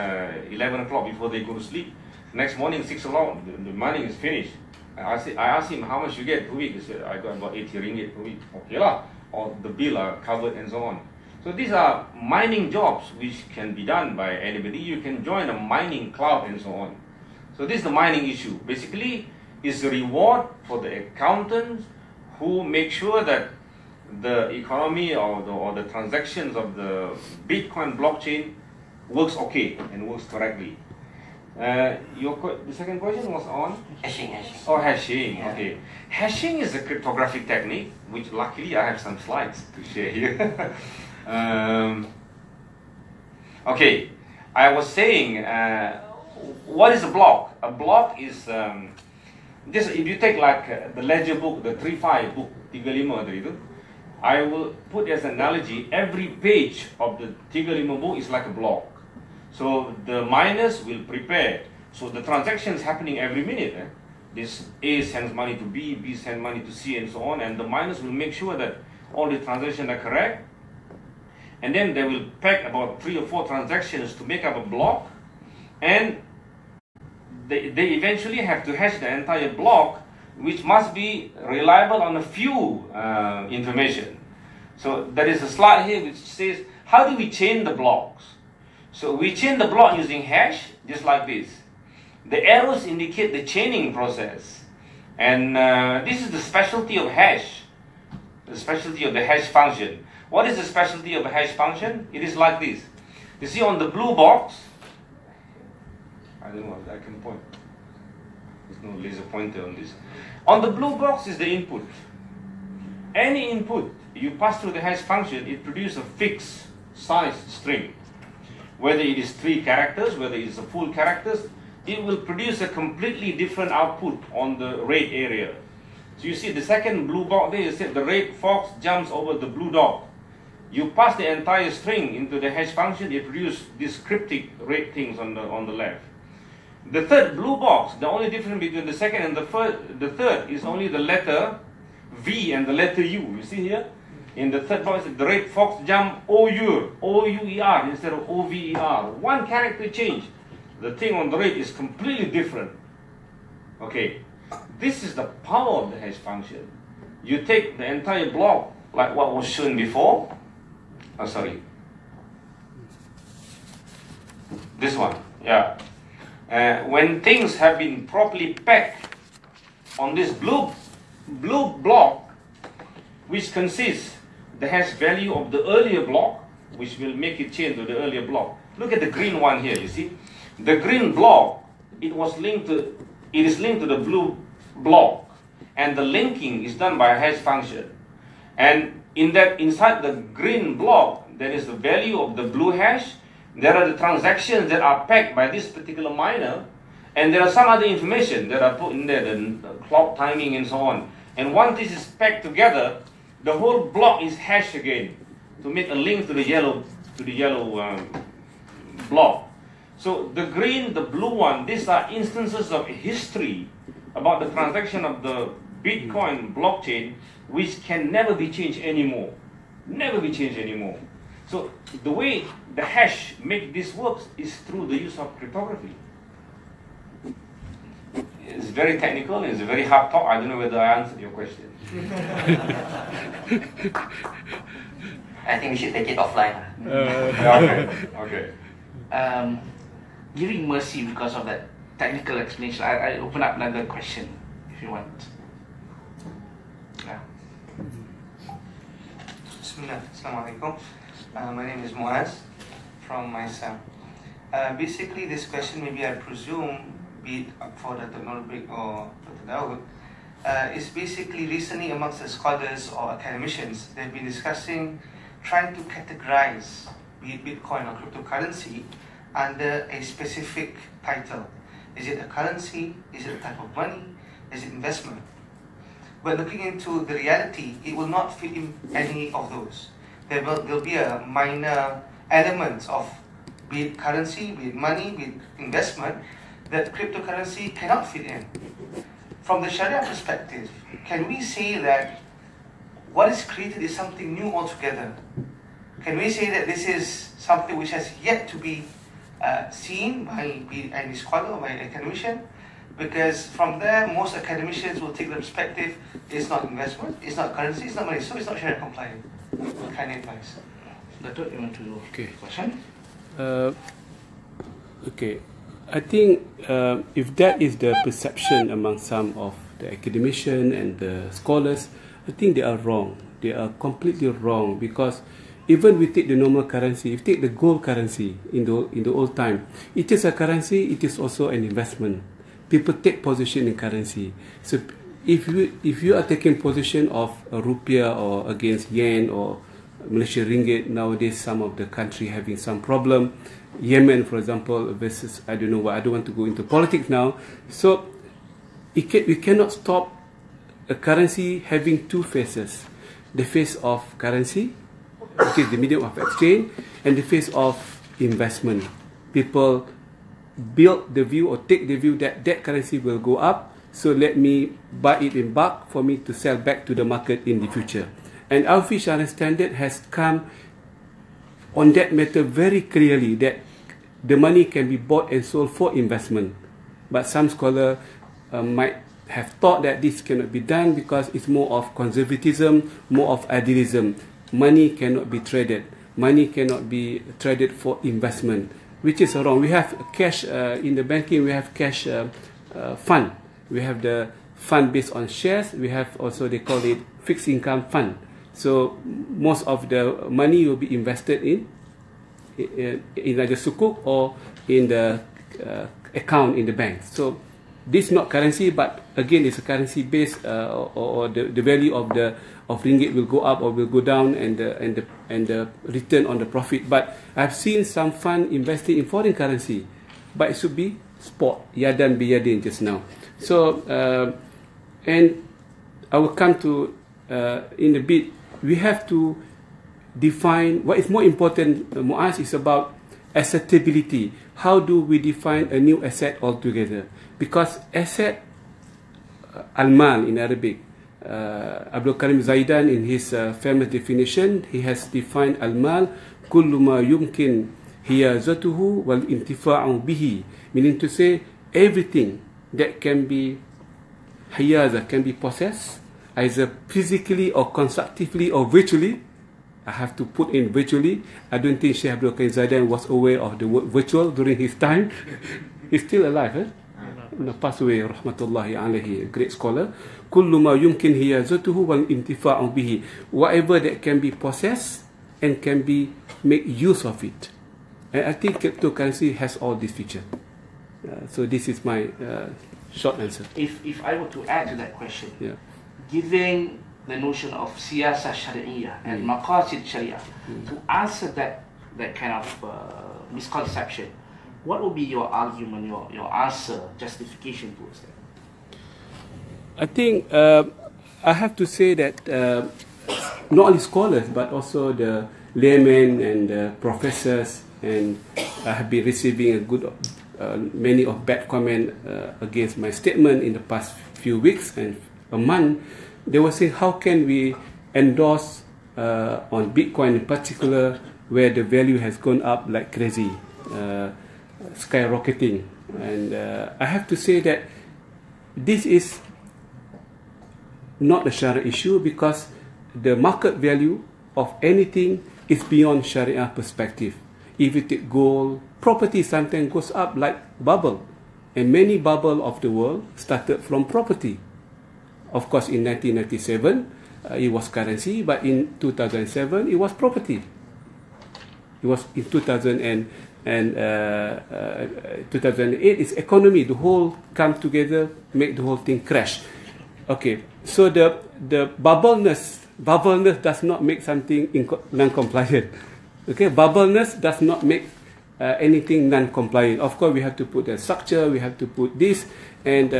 11 o'clock before they go to sleep. Next morning, 6 o'clock, the mining is finished. I asked him, how much you get per week? He said, I got about 80 ringgit per week. Okay lah, or the bill are covered and so on. So these are mining jobs which can be done by anybody. You can join a mining club and so on. So this is the mining issue. Basically, it's a reward for the accountants who make sure that the economy or the transactions of the Bitcoin blockchain works okay and works correctly. The second question was on? Hashing. Oh, hashing, Yeah. okay. Hashing is a cryptographic technique, which luckily I have some slides to share here. Okay, I was saying, what is a block? A block is, just if you take like the ledger book, the 3.5 book, 3.5 tadi itu, I will put as an analogy, every page of the 3.5 book is like a block. So the miners will prepare. So the transactions happening every minute. This A sends money to B, B sends money to C, and so on. And the miners will make sure that all the transactions are correct. And then they will pack about 3 or 4 transactions to make up a block. And they eventually have to hash the entire block, which must be reliable on a few information. So there is a slide here which says, how do we chain the blocks? So we chain the block using hash, just like this. The arrows indicate the chaining process. And this is the specialty of hash, the specialty of the hash function. What is the specialty of a hash function? It is like this. You see on the blue box, I don't know, I can point. There's no laser pointer on this. On the blue box is the input. Any input you pass through the hash function, it produces a fixed size string. Whether it is 3 characters, whether it is a full characters, it will produce a completely different output on the red area. So you see the second blue box there, you said the red fox jumps over the blue dot. You pass the entire string into the hash function, it produces these cryptic red things on the left. The third blue box, the only difference between the second and the third is only the letter V and the letter U. You see here? In the third box, the red fox jump O-U-E-R instead of O-V-E-R. One character change. The thing on the red is completely different. Okay. This is the power of the hash function. You take the entire block, like what was shown before. Oh, sorry. This one. Yeah. When things have been properly packed on this blue block, which consists the hash value of the earlier block, which will make it change to the earlier block. Look at the green one here, you see. The green block, it is linked to the blue block, and the linking is done by a hash function. And inside the green block, there is the value of the blue hash. There are the transactions that are packed by this particular miner, and there are some other information that are put in there, the clock timing and so on. And once this is packed together, the whole block is hashed again to make a link to the yellow block. So the green, the blue one, these are instances of history about the transaction of the Bitcoin blockchain, which can never be changed anymore. Never be changed anymore. So the way the hash make this works is through the use of cryptography. It's very technical, it's a very hard talk. I don't know whether I answered your question. I think we should take it offline. Okay. Giving mercy because of that technical explanation, I open up another question if you want. Yeah. Bismillah, Assalamualaikum. My name is Mohd from myself. Basically, this question, maybe I presume, be it for Dr. Norbik or Dr. Daud, is basically recently amongst the scholars or academicians, they've been discussing trying to categorize, be it Bitcoin or cryptocurrency, under a specific title. Is it a currency? Is it a type of money? Is it investment? But looking into the reality, it will not fit in any of those. There'll be a minor element of, be it currency, be it money, be it investment, that cryptocurrency cannot fit in. From the Sharia perspective, can we say that what is created is something new altogether? Can we say that this is something which has yet to be seen by any scholar or by an academician? Because from there, most academicians will take the perspective, it's not investment, it's not currency, it's not money, so it's not Sharia compliant. What kind of advice? Datuk, you want to question? Okay. I think if that is the perception among some of the academicians and the scholars, I think they are wrong. They are completely wrong, because even we take the normal currency, if you take the gold currency in the old time, it is a currency, it is also an investment. People take position in currency. So if you are taking position of a rupiah or against yen or Malaysian ringgit, nowadays some of the country having some problem. Yemen, for example, versus I don't know what. I don't want to go into politics now. So we cannot stop a currency having two faces: the face of currency, which is the medium of exchange, and the face of investment. People build the view or take the view that that currency will go up, so let me buy it in bulk for me to sell back to the market in the future. And our Sharia standard has come on that matter very clearly, that the money can be bought and sold for investment. But some scholars might have thought that this cannot be done because it's more of conservatism, more of idealism. Money cannot be traded. Money cannot be traded for investment, which is wrong. We have cash in the banking, we have cash fund. We have the fund based on shares. We have also, they call it fixed income fund. So most of the money will be invested in either sukuk or in the account in the bank. So this is not currency, but again it's a currency based or the value of ringgit will go up or will go down, and the return on the profit. But I've seen some fund investing in foreign currency, but it should be spot, yadan biyadin just now. So and I will come to in a bit. We have to define what is more important. Muaz, is about assetability. How do we define a new asset altogether? Because asset, al-mal in Arabic, Abdul Karim Zaidan in his famous definition, he has defined al-mal kullu ma yumkin hiyazatuhu wal intifa'u bihi, meaning to say everything that can be hiyaza, can be possessed either physically or constructively or virtually. I have to put in virtually. I don't think Sheikh Abdul Karim Zaidan was aware of the word virtual during his time. He's still alive, eh? passed away, rahmatullahi alayhi, a great scholar. Kullu ma yumkin hiyazatuhu wal intifa'u bihi. Whatever that can be possessed and can be make use of it. And I think cryptocurrency has all these features. So this is my short answer. If I were to add to that question, Yeah. giving the notion of siyasah syariah and maqasid syariah to answer that kind of misconception, what would be your argument, your answer, justification towards that? I think I have to say that not only scholars but also the laymen and the professors, and I have been receiving a good many of bad comment against my statement in the past few weeks and a month. They were saying, how can we endorse on Bitcoin in particular, where the value has gone up like crazy, skyrocketing. And I have to say that this is not a Sharia issue, because the market value of anything is beyond Sharia perspective. If you take gold, property sometimes goes up like bubble, and many bubble of the world started from property. Of course, in 1997, it was currency, but in 2007, it was property. It was in 2008, it's economy. The whole come together, make the whole thing crash. Okay, so the bubbleness does not make something non-compliant. Okay, bubbleness does not make anything non-compliant. Of course, we have to put the structure, we have to put this, and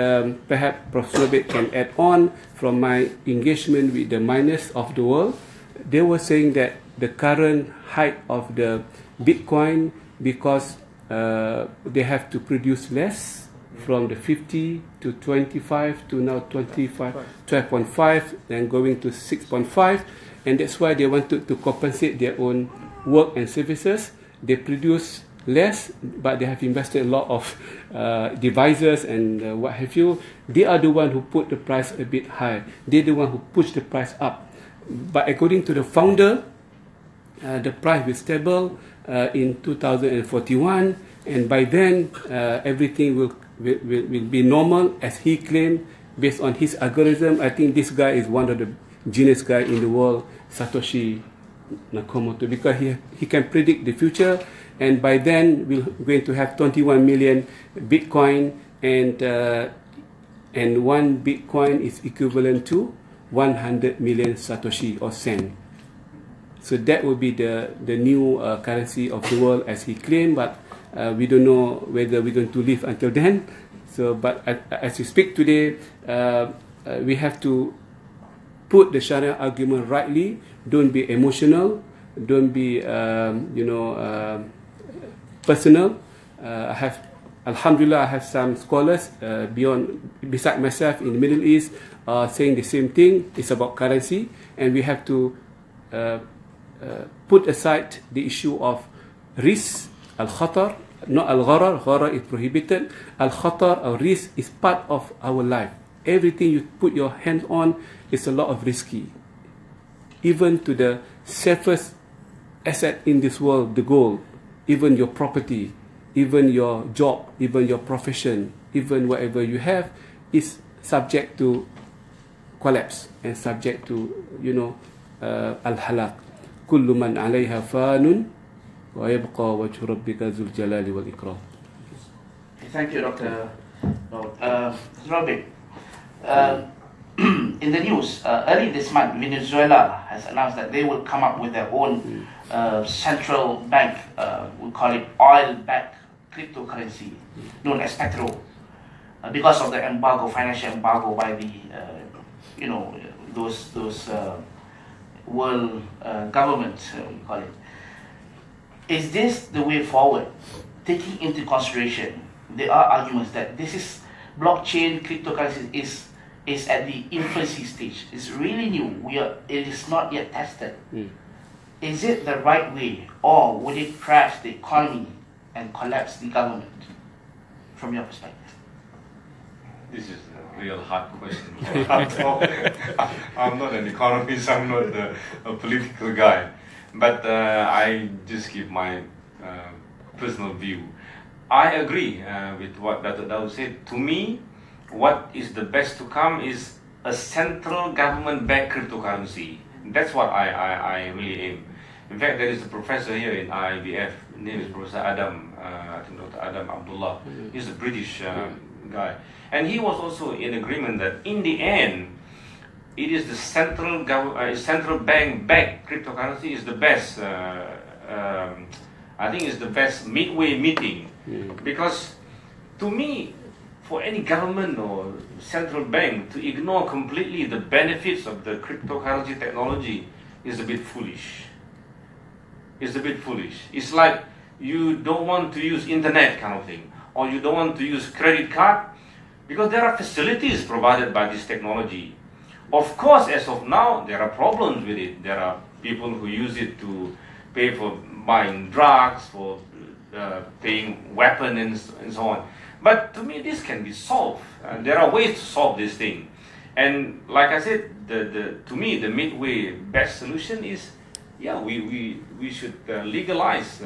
perhaps Prof. Norbik can add on from my engagement with the miners of the world. They were saying that the current height of the Bitcoin, because they have to produce less, from the 50 to 25 to now 12.5, then going to 6.5, and that's why they wanted to compensate their own work and services. They produce less, but they have invested a lot of devices and what have you. They are the one who put the price a bit high. They're the one who pushed the price up. But according to the founder, the price will stable in 2041, and by then everything will be normal, as he claimed, based on his algorithm. I think this guy is one of the genius guy in the world, Satoshi Nakamoto, because he can predict the future, and by then we're going to have 21 million Bitcoin, and one Bitcoin is equivalent to 100 million Satoshi or cent. So that will be the new currency of the world, as he claimed, but we don't know whether we're going to live until then. So, but as we speak today, we have to put the Sharia argument rightly. Don't be emotional. Don't be, personal. Alhamdulillah, I have some scholars beside myself in the Middle East saying the same thing. It's about currency, and we have to put aside the issue of risk, al-khatar, not al-gharar. Gharar is prohibited. Al-khatar, or risk, is part of our life. Everything you put your hands on is a lot of risky. Even to the safest asset in this world, the gold, even your property, even your job, even your profession, even whatever you have, is subject to collapse and subject to, al-halak. Kullu man alayha fanun wa yabqa wajhu rabbika zul jalali wal ikram. Thank you, Dr. Norbik. In the news, early this month, Venezuela has announced that they will come up with their own central bank, we call it oil-backed cryptocurrency, known as Petro, because of the embargo, financial embargo by the, those world governments, we call it. Is this the way forward? Taking into consideration, there are arguments that this is blockchain cryptocurrency is at the infancy stage. It's really new. It is not yet tested. Is it the right way, or would it crash the economy and collapse the government, from your perspective? This is a real hard question. I'm not an economist, I'm not a political guy, but I just give my personal view. I agree with what Daud said. To me, what is the best to come is a central government-backed cryptocurrency. That's what I really aim. In fact, there is a professor here in IBF. His name is Professor Adam, I think Dr. Adam Abdullah. He's a British guy. And he was also in agreement that in the end, it is the central bank-backed cryptocurrency is the best. I think it's the best midway meeting. Because to me, for any government or central bank to ignore completely the benefits of the cryptocurrency technology is a bit foolish. It's a bit foolish. It's like you don't want to use internet kind of thing, or you don't want to use credit card, because there are facilities provided by this technology. Of course, as of now, there are problems with it. There are people who use it to pay for buying drugs, for paying weapons and so on. But to me, this can be solved. There are ways to solve this thing. And like I said, to me, the midway best solution is, yeah, we should legalize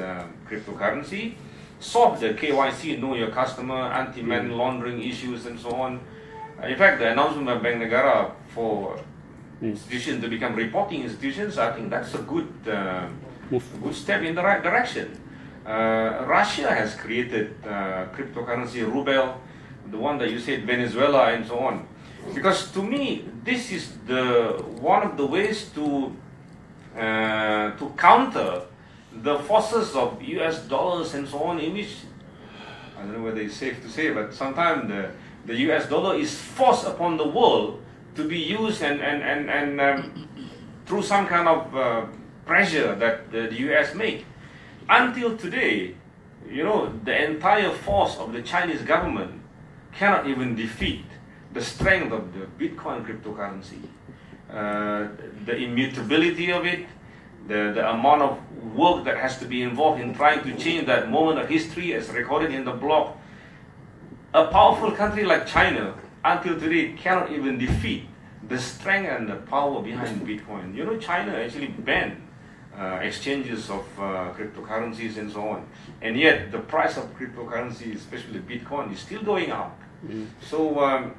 cryptocurrency, solve the KYC, know your customer, anti-money laundering issues and so on. In fact, the announcement by Bank Negara for institutions to become reporting institutions, I think that's a good step in the right direction. Russia has created cryptocurrency ruble, the one that you said, Venezuela and so on. Because to me, this is one of the ways to counter the forces of US dollars and so on, in which, I don't know whether it's safe to say, but sometimes the US dollar is forced upon the world to be used and through some kind of pressure that the US make. Until today, you know, the entire force of the Chinese government cannot even defeat the strength of the Bitcoin cryptocurrency. The immutability of it, the amount of work that has to be involved in trying to change that moment of history as recorded in the block. A powerful country like China, until today, cannot even defeat the strength and the power behind Bitcoin. You know, China actually banned exchanges of cryptocurrencies and so on. And yet, the price of cryptocurrency, especially Bitcoin, is still going up. So,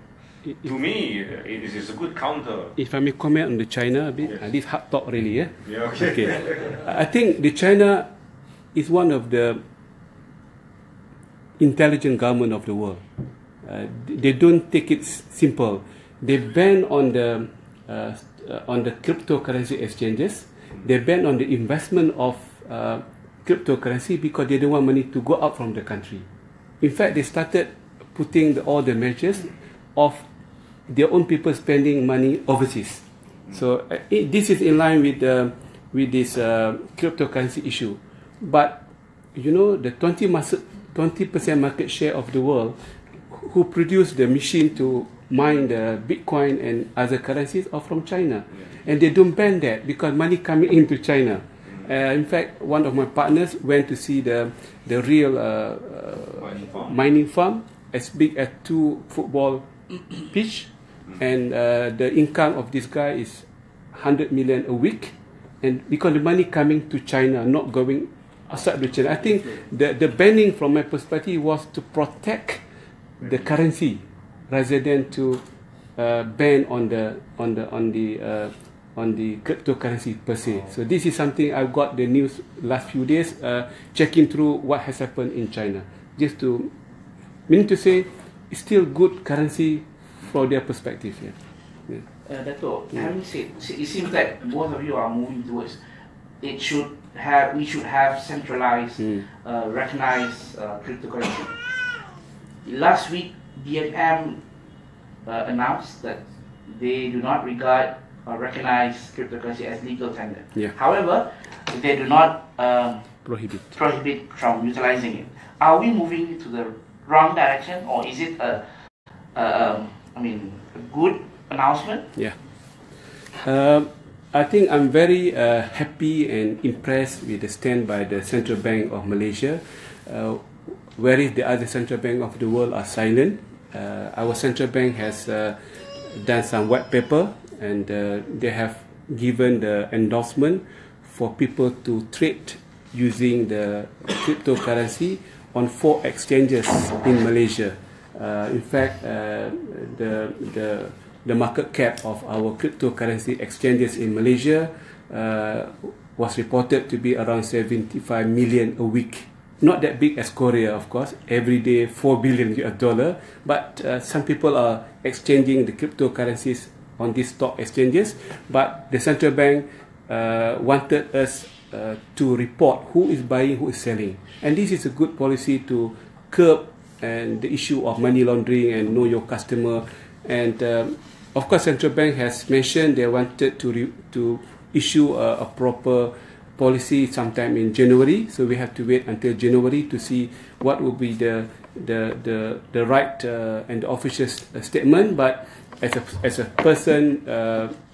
to me, it is a good counter. If I may comment on the China a bit, Yes. this hard talk really, yeah? Yeah, okay. I think the China is one of the intelligent government of the world. They don't take it simple. They ban on the cryptocurrency exchanges. They ban on the investment of cryptocurrency because they don't want money to go out from the country. In fact, they started putting all the measures of their own people spending money overseas. So this is in line with this cryptocurrency issue. But you know, the 20% market share of the world who produce the machine to mine the Bitcoin and other currencies are from China. And they don't ban that because money coming into China. In fact, one of my partners went to see the real mining farm as big as 2 football pitch, and the income of this guy is 100 million a week, and because the money coming to China, not going outside the China. I think the banning from my perspective was to protect the currency rather than to ban on the cryptocurrency per se. So this is something I got the news last few days, checking through what has happened in China, just to meaning to say it's still good currency from their perspective. Datuk, having said, it seems like both of you are moving towards we should have centralized, recognized cryptocurrency. Last week, UAIM announced that they do not regard or recognize cryptocurrency as legal tender. However, they do not prohibit from utilizing it. Are we moving to the wrong direction, or is it a good announcement? I think I'm very happy and impressed with the stand by the Central Bank of Malaysia, whereas the other central bank of the world are silent. Our central bank has done some white paper, and they have given the endorsement for people to trade using the cryptocurrency on 4 exchanges in Malaysia. In fact, the market cap of our cryptocurrency exchanges in Malaysia was reported to be around 75 million a week. Not that big as Korea, of course. Every day, $4 billion US, but some people are exchanging the cryptocurrencies on these stock exchanges. But the central bank wanted us to report who is buying, who is selling, and this is a good policy to curb and the issue of money laundering and know your customer. And of course, central bank has mentioned they wanted to issue a proper policy sometime in January, so we have to wait until January to see what will be the right and the official statement. But as a person,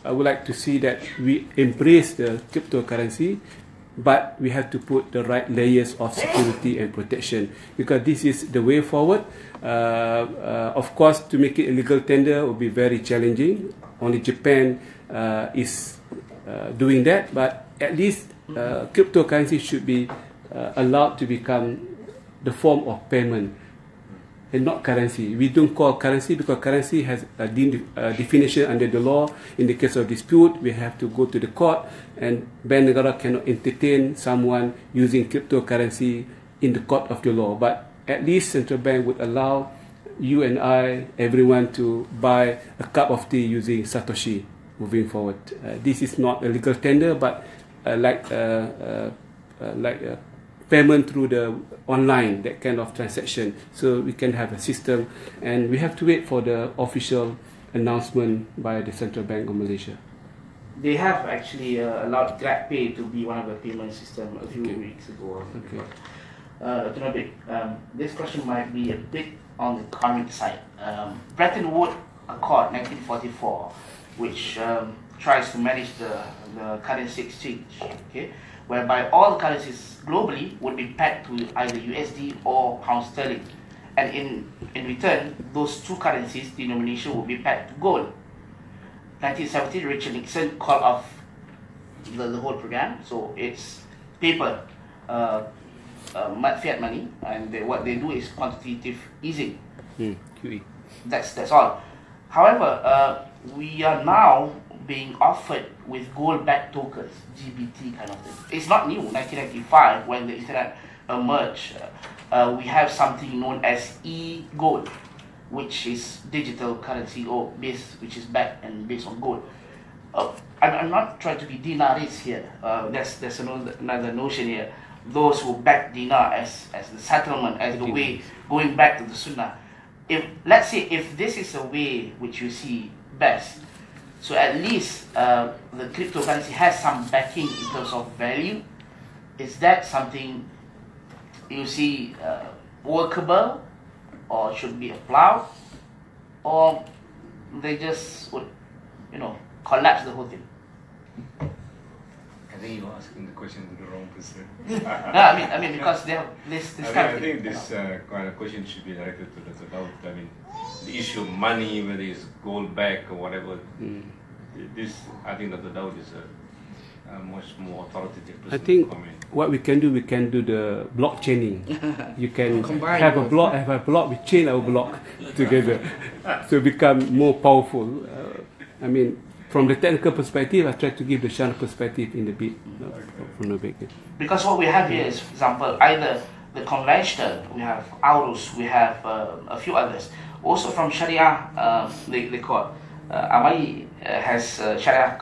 I would like to see that we embrace the cryptocurrency, but we have to put the right layers of security and protection, because this is the way forward. Of course, to make it a legal tender will be very challenging. Only Japan is doing that, but at least cryptocurrency should be allowed to become the form of payment and not currency. We don't call currency because currency has a definition under the law. In the case of dispute, we have to go to the court, and Bank Negara cannot entertain someone using cryptocurrency in the court of the law. But at least central bank would allow you and I, everyone, to buy a cup of tea using Satoshi moving forward. This is not a legal tender, but like payment through the online, that kind of transaction. So we can have a system, and we have to wait for the official announcement by the Central Bank of Malaysia. They have actually allowed GrabPay to be one of the payment system a few weeks ago. Okay. Norbik, this question might be a bit on the economic side. Bretton Woods Accord 1944, which tries to manage the currency exchange, okay, whereby all the currencies globally would be pegged to either USD or pound sterling, and in return, those two currencies denomination would be pegged to gold. 1970, Richard Nixon called off the whole program, so it's paper, fiat money, and what they do is quantitative easing. QE. That's all. However, we are now being offered with gold-backed tokens, GBT kind of thing. It's not new. 1995, when the internet emerged, we have something known as e-gold, which is digital currency or which is backed and based on gold. I'm not trying to be dinarist here. There's another notion here. Those who back dinar as the settlement, as the way going back to the sunnah. Let's say if this is a way which you see best, so at least the cryptocurrency has some backing in terms of value. Is that something you see workable, or should be applauded, or they just would, collapse the whole thing? I think you're asking the question to the wrong person. No, I mean because they have this kind of thing. I think this kind of question should be directed to the Daud. I mean, the issue of money, whether it's gold back or whatever, this, I think that the Daud is a much more authoritative person. I think to comment. what we can do the blockchaining. You can Combine have a block, we chain our block together to become more powerful. I mean, from the technical perspective, I try to give the Shana perspective in the bit from Norbik. Because what we have here is, for example, either the conventional, we have Aurus, we have a few others. Also from Sharia, they call Amai has Sharia,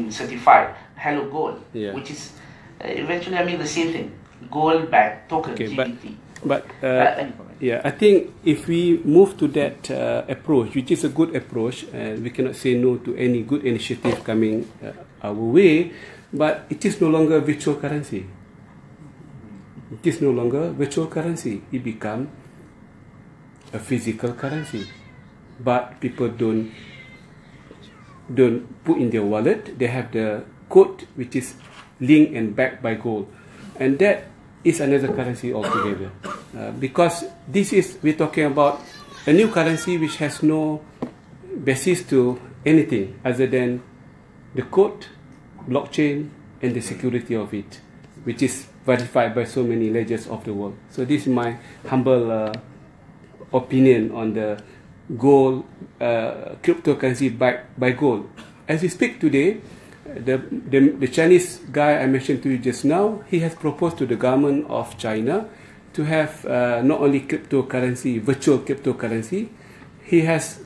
certified Hello Gold, which is eventually, the same thing, gold-backed token, GBT. But I think if we move to that approach, which is a good approach, we cannot say no to any good initiative coming our way, but it is no longer virtual currency. It is no longer virtual currency. It becomes a physical currency. But people don't put in their wallet. They have the code which is linked and backed by gold, and that is another currency altogether. Because we're talking about a new currency which has no basis to anything other than the code, blockchain, and the security of it, which is verified by so many ledgers of the world. So this is my humble opinion on the gold, cryptocurrency backed by gold. As we speak today, the Chinese guy I mentioned to you just now, he has proposed to the government of China to have not only cryptocurrency, virtual cryptocurrency, he has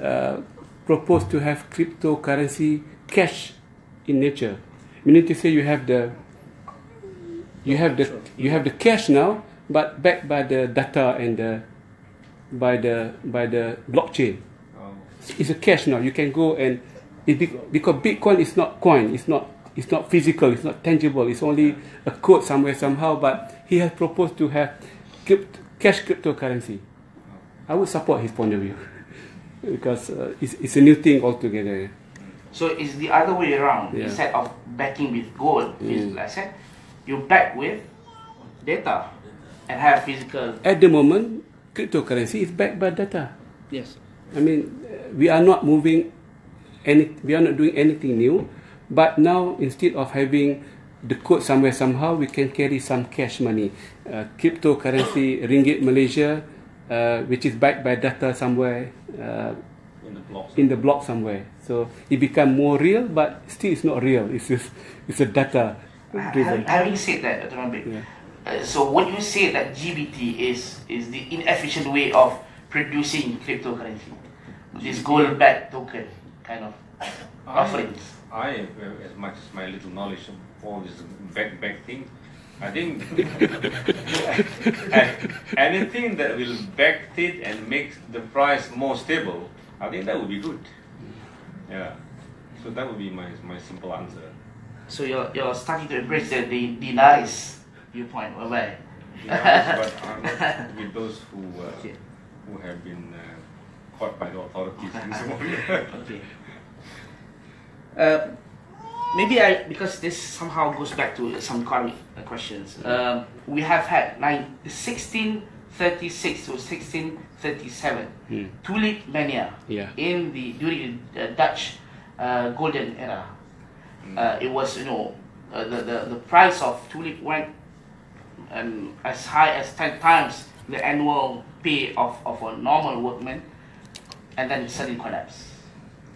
proposed to have cryptocurrency cash in nature. Meaning to say you have the cash now, but backed by the data and by the blockchain. It's a cash now. You can go and because Bitcoin is not coin, it's not physical, it's not tangible. It's only a code somewhere somehow. But he has proposed to have cash cryptocurrency. I would support his point of view because it's a new thing altogether. So it's the other way around. Yeah. Instead of backing with gold, like I said, you back with data and have physical. At the moment, cryptocurrency is backed by data. Yes. I mean, we are not doing anything new, but now instead of having the code somewhere somehow, we can carry some cash money, cryptocurrency, ringgit Malaysia, which is backed by data somewhere in the block somewhere. So it become more real, but still it's not real. It's a data driven. Having said that, Dr. Norbik, so would you say that GBT is the inefficient way of producing cryptocurrency? This gold-backed token kind of offerings. I, as much as my little knowledge of all this back thing, I think anything that will backdate and make the price more stable, I think that would be good. Yeah. So that would be my simple answer. So you're starting to embrace the dinaris viewpoint, whereby. But I'm not with those who have been caught by the authorities in Somalia. Okay. Maybe because this somehow goes back to some economic questions. We have had 1636 to 1637 tulip mania during the Dutch golden era. It was the price of tulip went as high as 10 times the annual pay of a normal workman, and then it suddenly collapsed.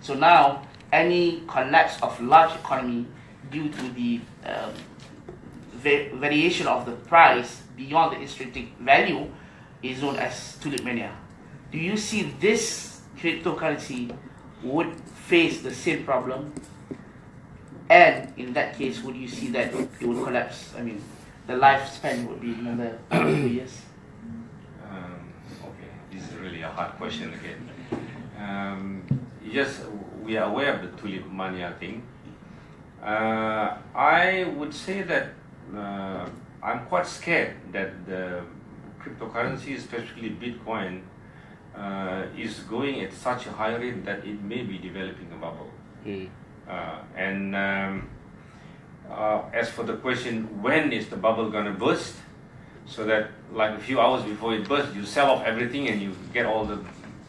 So now any collapse of large economy due to the variation of the price beyond the intrinsic value is known as tulip mania. Do you see this cryptocurrency would face the same problem? And in that case, would you see that it would collapse? I mean, the lifespan would be another 2 years? Okay, this is really a hard question again. Yes, we are aware of the tulip mania thing. I would say that I'm quite scared that the cryptocurrency, especially Bitcoin, is going at such a high rate that it may be developing a bubble. As for the question, when is the bubble going to burst? So that like a few hours before it bursts, you sell off everything and you get all the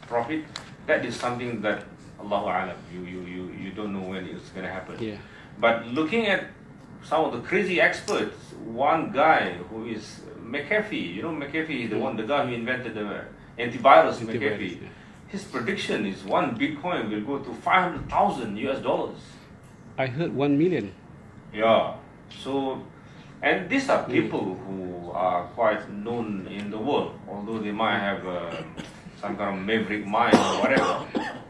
profit. That is something that Allahu Alam, you don't know when it's going to happen. Yeah. But looking at some of the crazy experts, one guy who is McAfee, McAfee is the guy who invented the antivirus, McAfee. His prediction is one Bitcoin will go to $500,000 US. I heard 1 million. Yeah. So, and these are people who are quite known in the world, although they might have some kind of maverick mind or whatever.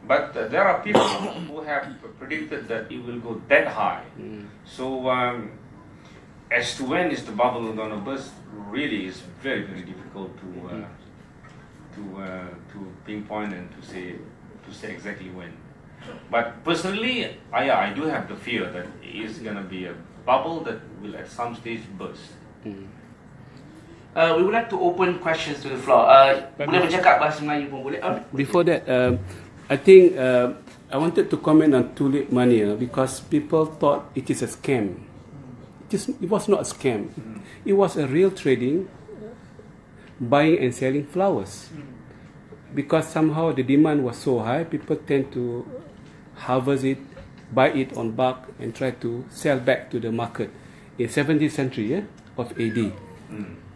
But there are people who have predicted that it will go that high. So, as to when is the bubble going to burst, really is very, very difficult to pinpoint and to say exactly when. But personally, I do have the fear that it is going to be a bubble that will at some stage burst. We would like to open questions to the floor. Boleh bercakap bahasa Melayu pun boleh. Before that, I think I wanted to comment on tulip mania because people thought it is a scam. It was not a scam. It was a real trading, buying and selling flowers. Because somehow the demand was so high, people tend to harvest it, buy it on bulk and try to sell back to the market. In 17th century of AD.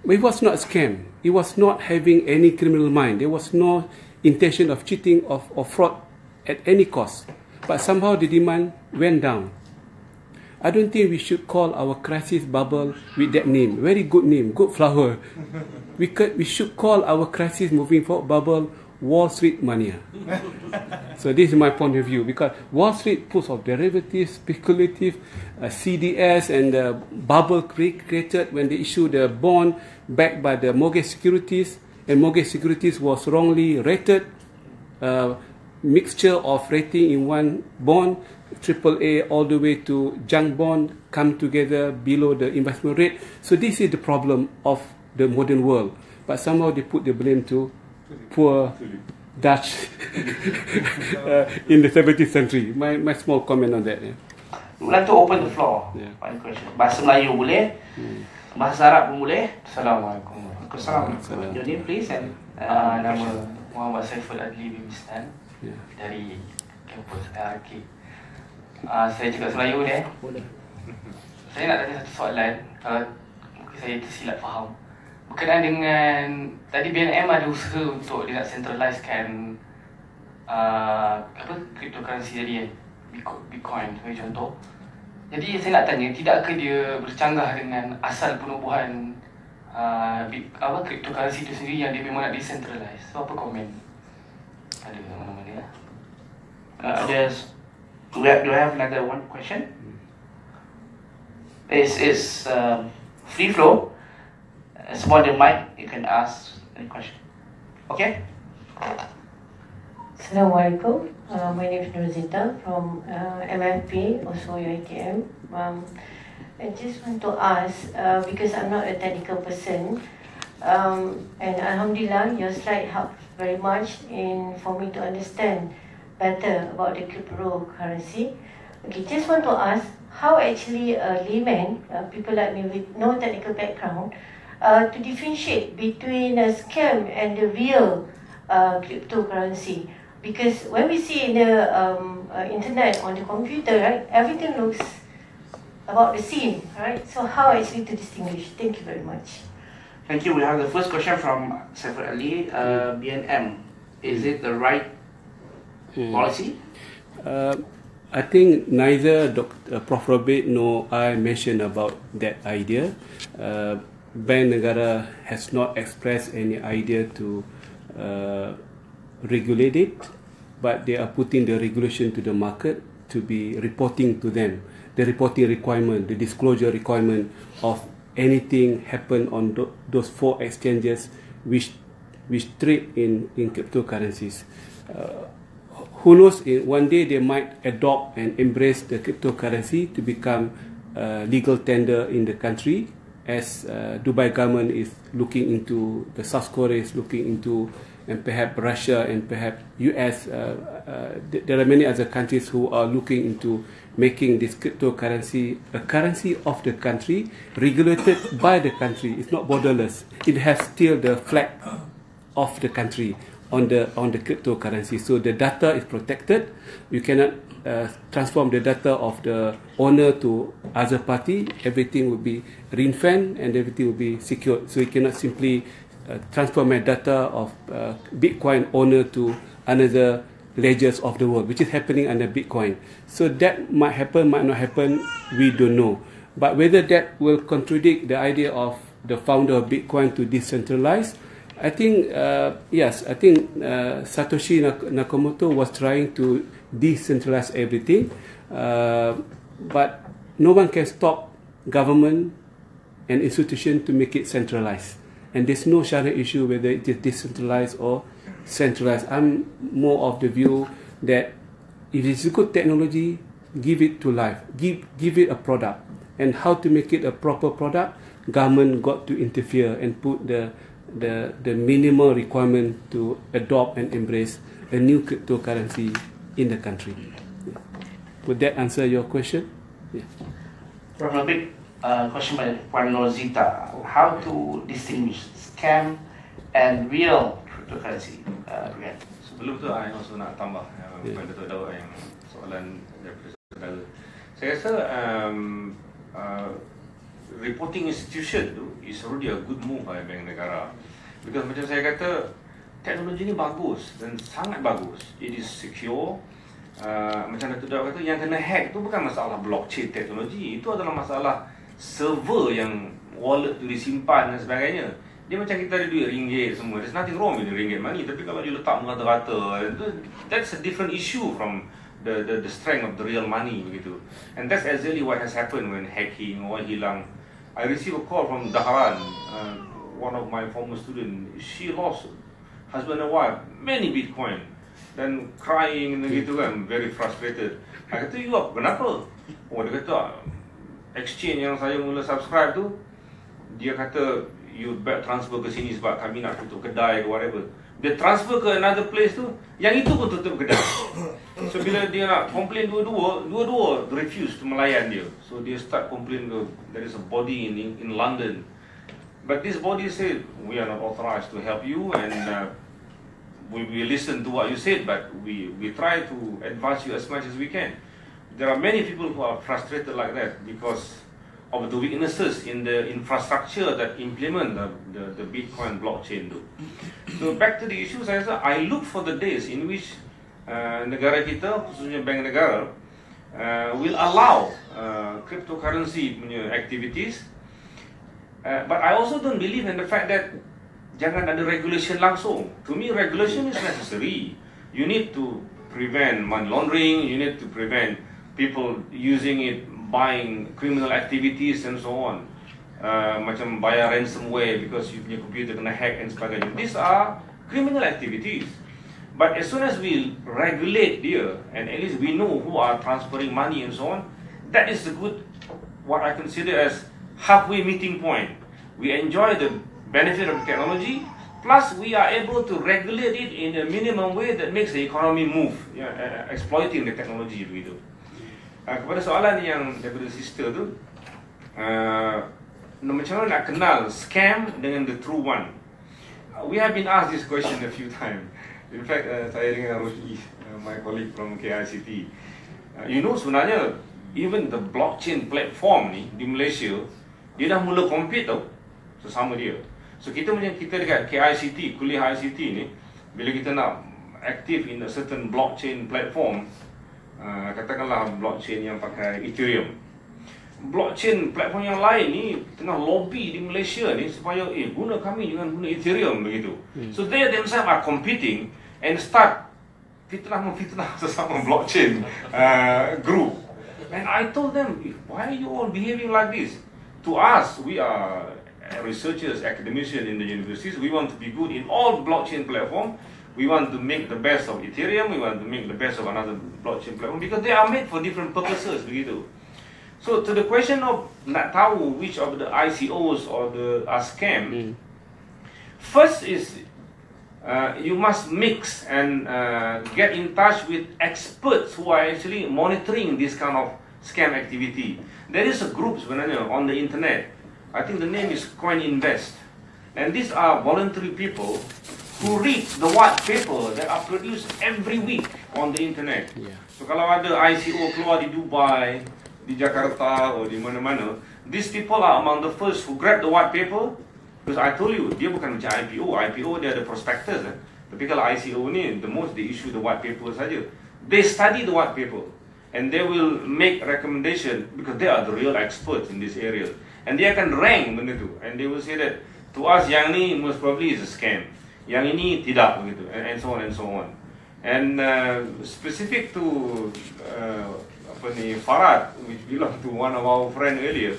It was not a scam. It was not having any criminal mind. There was no intention of cheating or fraud at any cost. But somehow the demand went down. I don't think we should call our crisis bubble with that name. Very good name, good flower. We should call our crisis moving forward bubble Wall Street mania. So this is my point of view, because Wall Street puts of derivatives, speculative, CDS, and the bubble created when they issued the bond backed by the mortgage securities, and mortgage securities was wrongly rated, mixture of rating in one bond, AAA all the way to junk bond, come together below the investment rate. So this is the problem of the modern world. But somehow they put the blame to poor Dutch in the 17th century. My small comment on that. Yeah. We'd like to open the floor. One question. Bahasa Melayu boleh, bahasa Arab pun boleh. Assalamualaikum. Your name please and nama Muhammad Saiful Adli bin Mistan dari kampus LRK. Saya cakap Melayu ni. Saya nak tanya satu soalan, mungkin saya tersilap faham. Berkenaan dengan tadi BNM ada usaha untuk dia nak centralisekan cryptocurrency tadi kan, Bitcoin sebagai contoh. Jadi saya nak tanya, tidakkah dia bercanggah dengan asal penubuhan cryptocurrency itu sendiri yang dia memang nak decentralize? So apa komen? Ada mana-mana lah. Do we have another one question? This is free flow. Small the mic, you can ask any question. Okay? Assalamualaikum. My name is Nurzita from MFP, also UAIM. I just want to ask, because I'm not a technical person, and Alhamdulillah, your slide helped very much for me to understand better about the cryptocurrency. Okay, just want to ask, how actually a layman, people like me with no technical background, to differentiate between a scam and the real cryptocurrency? Because when we see in the internet, on the computer, right, everything looks about the same, right? So how actually to distinguish? Thank you very much. Thank you. We have the first question from Saiful Ali, BNM. Is it the right policy? I think neither Prof Norbik nor I mentioned about that idea. Bank Negara has not expressed any idea to regulate it, but they are putting the regulation to the market to be reporting to them. The reporting requirement, the disclosure requirement of anything happen on those 4 exchanges which trade in cryptocurrencies. Who knows, one day they might adopt and embrace the cryptocurrency to become legal tender in the country, as Dubai government is looking into, the South Korea is looking into, and perhaps Russia and perhaps US. There are many other countries who are looking into making this cryptocurrency a currency of the country, regulated by the country. It's not borderless. It has still the flag of the country on the cryptocurrency. So the data is protected. You cannot transform the data of the owner to other party. Everything will be ring-fenced and everything will be secured. So you cannot simply transfer my data of Bitcoin owner to another ledgers of the world, which is happening under Bitcoin. So that might happen, might not happen, we don't know. But whether that will contradict the idea of the founder of Bitcoin to decentralize, I think, yes, I think Satoshi Nakamoto was trying to decentralize everything, but no one can stop government and institution to make it centralized. And there's no Sharia issue whether it is decentralized or centralized. I'm more of the view that if it's a good technology, give it to life, give it a product. And how to make it a proper product, government got to interfere and put the minimal requirement to adopt and embrace a new cryptocurrency in the country. Would that answer your question? Yeah. Prof Norbik, question by Puan Norzita. How to distinguish scam and real cryptocurrency? Sebelum tu, saya also nak tambah kepada Datuk Daud yang soalan daripada saudara. Saya rasa reporting institution tu is already a good move by Bank Negara. Because macam saya kata, teknologi ni bagus dan sangat bagus. It is secure. Macam Dato'Dr kata, yang kena hack tu bukan masalah blockchain teknologi, itu adalah masalah server yang wallet tu disimpan dan sebagainya. Dia macam kita ada duit ringgit semua. There's nothing wrong with the ringgit money, tapi kalau dia letak merata-rata, that's a different issue from the strength of the real money begitu. And that's exactly what has happened when hacking or hilang. I received a call from Dahran, one of my former students. She lost husband and wife many Bitcoin, dan crying gitu kan, very frustrated. I kata, you kenapa? Oh, dia kata, exchange yang saya mula subscribe tu, dia kata, you back transfer ke sini sebab kami nak tutup kedai ke whatever. Dia transfer ke another place tu, yang itu pun tutup kedai. So bila dia nak complain dua-dua refuse to melayan dia. So dia start complain ke, there is a body in London. But this body said, we are not authorized to help you, and we listen to what you said, but we try to advise you as much as we can. There are many people who are frustrated like that because of the weaknesses in the infrastructure that implement the Bitcoin blockchain. So back to the issues, I look for the days in which negara kita, khususnya Bank Negara, will allow cryptocurrency punya activities. But I also don't believe in the fact that jangan ada regulation langsung. To me, regulation is necessary. You need to prevent money laundering, you need to prevent people using it, buying criminal activities and so on. Macam bayar ransomware because your computer kena hack and sebagainya. These are criminal activities. But as soon as we regulate there, and at least we know who are transferring money and so on, that is the good, what I consider as halfway meeting point. We enjoy the benefit of technology, plus we are able to regulate it in a minimum way that makes the economy move, exploiting the technology begitu. Kepada soalan yang daripada sister tu, macam mana nak kenal scam dengan the true one? We have been asked this question a few times. In fact, saya dengan Roshni, my colleague from KICT, you know sebenarnya even the blockchain platform ni di Malaysia, dia dah mula compete tau sesama dia. So kita dekat KICT, Kuliyyah ICT ni, bila kita nak active in a certain blockchain platform, katakanlah blockchain yang pakai Ethereum, blockchain platform yang lain ni tengah lobby di Malaysia ni supaya guna kami dengan guna Ethereum begitu. So they themselves are competing and start fitnah sesama blockchain group. And I told them, why are you all behaving like this? To us, we are researchers, academicians in the universities. We want to be good in all blockchain platform. We want to make the best of Ethereum. We want to make the best of another blockchain platform because they are made for different purposes begitu. So to the question of nak tahu which of the ICOs or are scam, first is you must mix and get in touch with experts who are actually monitoring this kind of scam activity. There is a group sebenarnya on the internet. I think the name is Coin Invest, and these are voluntary people who read the white paper that are produced every week on the internet. So kalau ada ICO keluar di Dubai, di Jakarta, or di mana-mana, these people are among the first who grab the white paper. Because I told you, dia bukan macam IPO dia ada prospectus. Tapi kalau ICO ni, the most they issue the white paper saja. They study the white paper, and they will make recommendation because they are the real experts in this area. And dia akan rank benda tu, and they will say that to us yang ni most probably is a scam, yang ini tidak begitu, and so on and so on. And specific to Farad, which belonged to one of our friend earlier,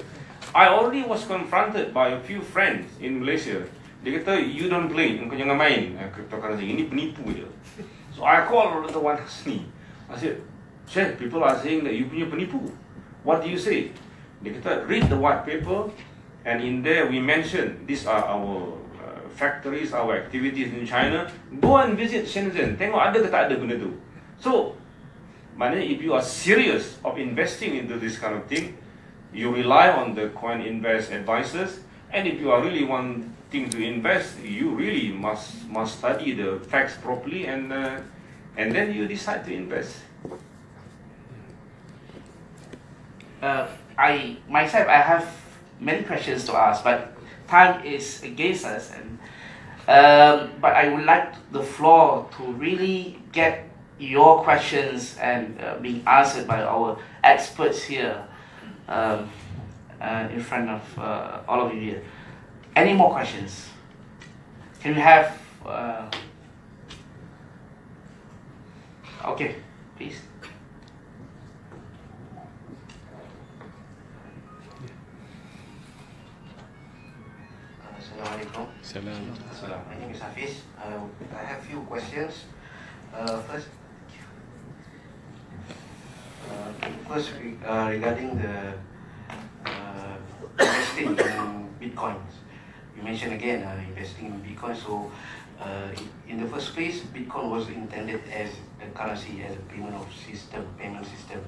I already was confronted by a few friends in Malaysia. Dia kata, you don't play, kau jangan main cryptocurrency, ini penipu je. So I called the one Hasni. I said, Sheikh, people are saying that you punya penipu. What do you say? Dia kata, read the white paper, and in there we mention these are our factories, our activities in China. Go and visit Shenzhen, tengok ada ke tak ada benda tu. So maknanya if you are serious of investing into this kind of thing, you rely on the Coin Invest advisors, and if you are really wanting to invest, you really must study the facts properly, and then you decide to invest. I myself, I have many questions to ask, but time is against us. And but I would like the floor to really get your questions and being answered by our experts here in front of all of you here. Any more questions? Can we have? Okay, please. Assalamualaikum. Salam. My name is Hafiz. I have few questions. First, regarding the investing in Bitcoins. You mentioned again investing in Bitcoin. So, in the first place, Bitcoin was intended as a currency, as a payment system.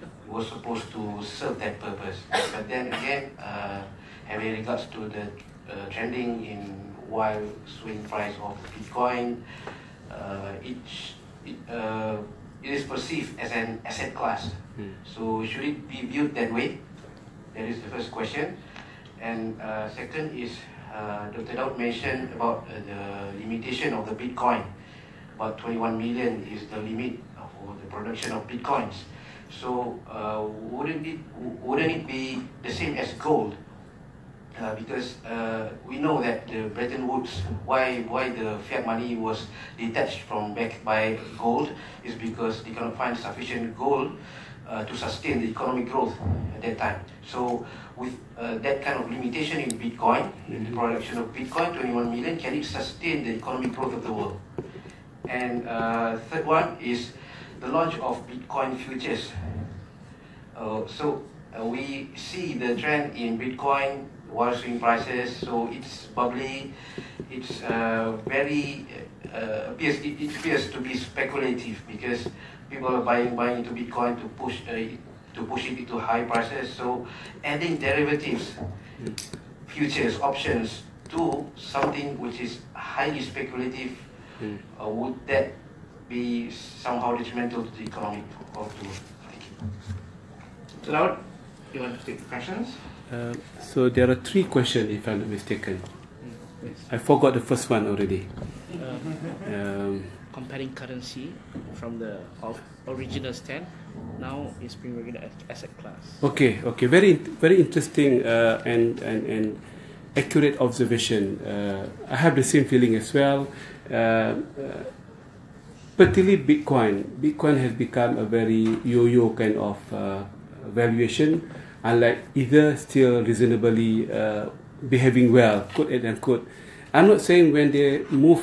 It was supposed to serve that purpose. But then again, having regards to the trending in wild swing price of Bitcoin, it is perceived as an asset class. So should it be viewed that way? That is the first question. And second is, Dr. Daud mentioned about the limitation of the Bitcoin. About 21 million is the limit for the production of Bitcoins. So wouldn't it be the same as gold? Because we know that the Bretton Woods, why the fiat money was detached from backed by gold, is because they cannot find sufficient gold to sustain the economic growth at that time. So with that kind of limitation in Bitcoin, in the production of Bitcoin, 21 million, can it sustain the economic growth of the world? And third one is the launch of Bitcoin futures. We see the trend in Bitcoin, wild swing prices, so it's bubbly, it's it appears to be speculative because people are buying into Bitcoin to push it into high prices. So adding derivatives, futures, options to something which is highly speculative, would that be somehow detrimental to the economic of the world? Thank you. Daud, you want to take the questions? So there are 3 questions, if I'm not mistaken. I forgot the first one already. Comparing currency from the original stand, now it's being regulated as asset class. Okay. Very interesting and accurate observation. I have the same feeling as well. Particularly Bitcoin. Bitcoin has become a very yo-yo kind of valuation. Unlike either still reasonably behaving well, quote and unquote. I'm not saying when they move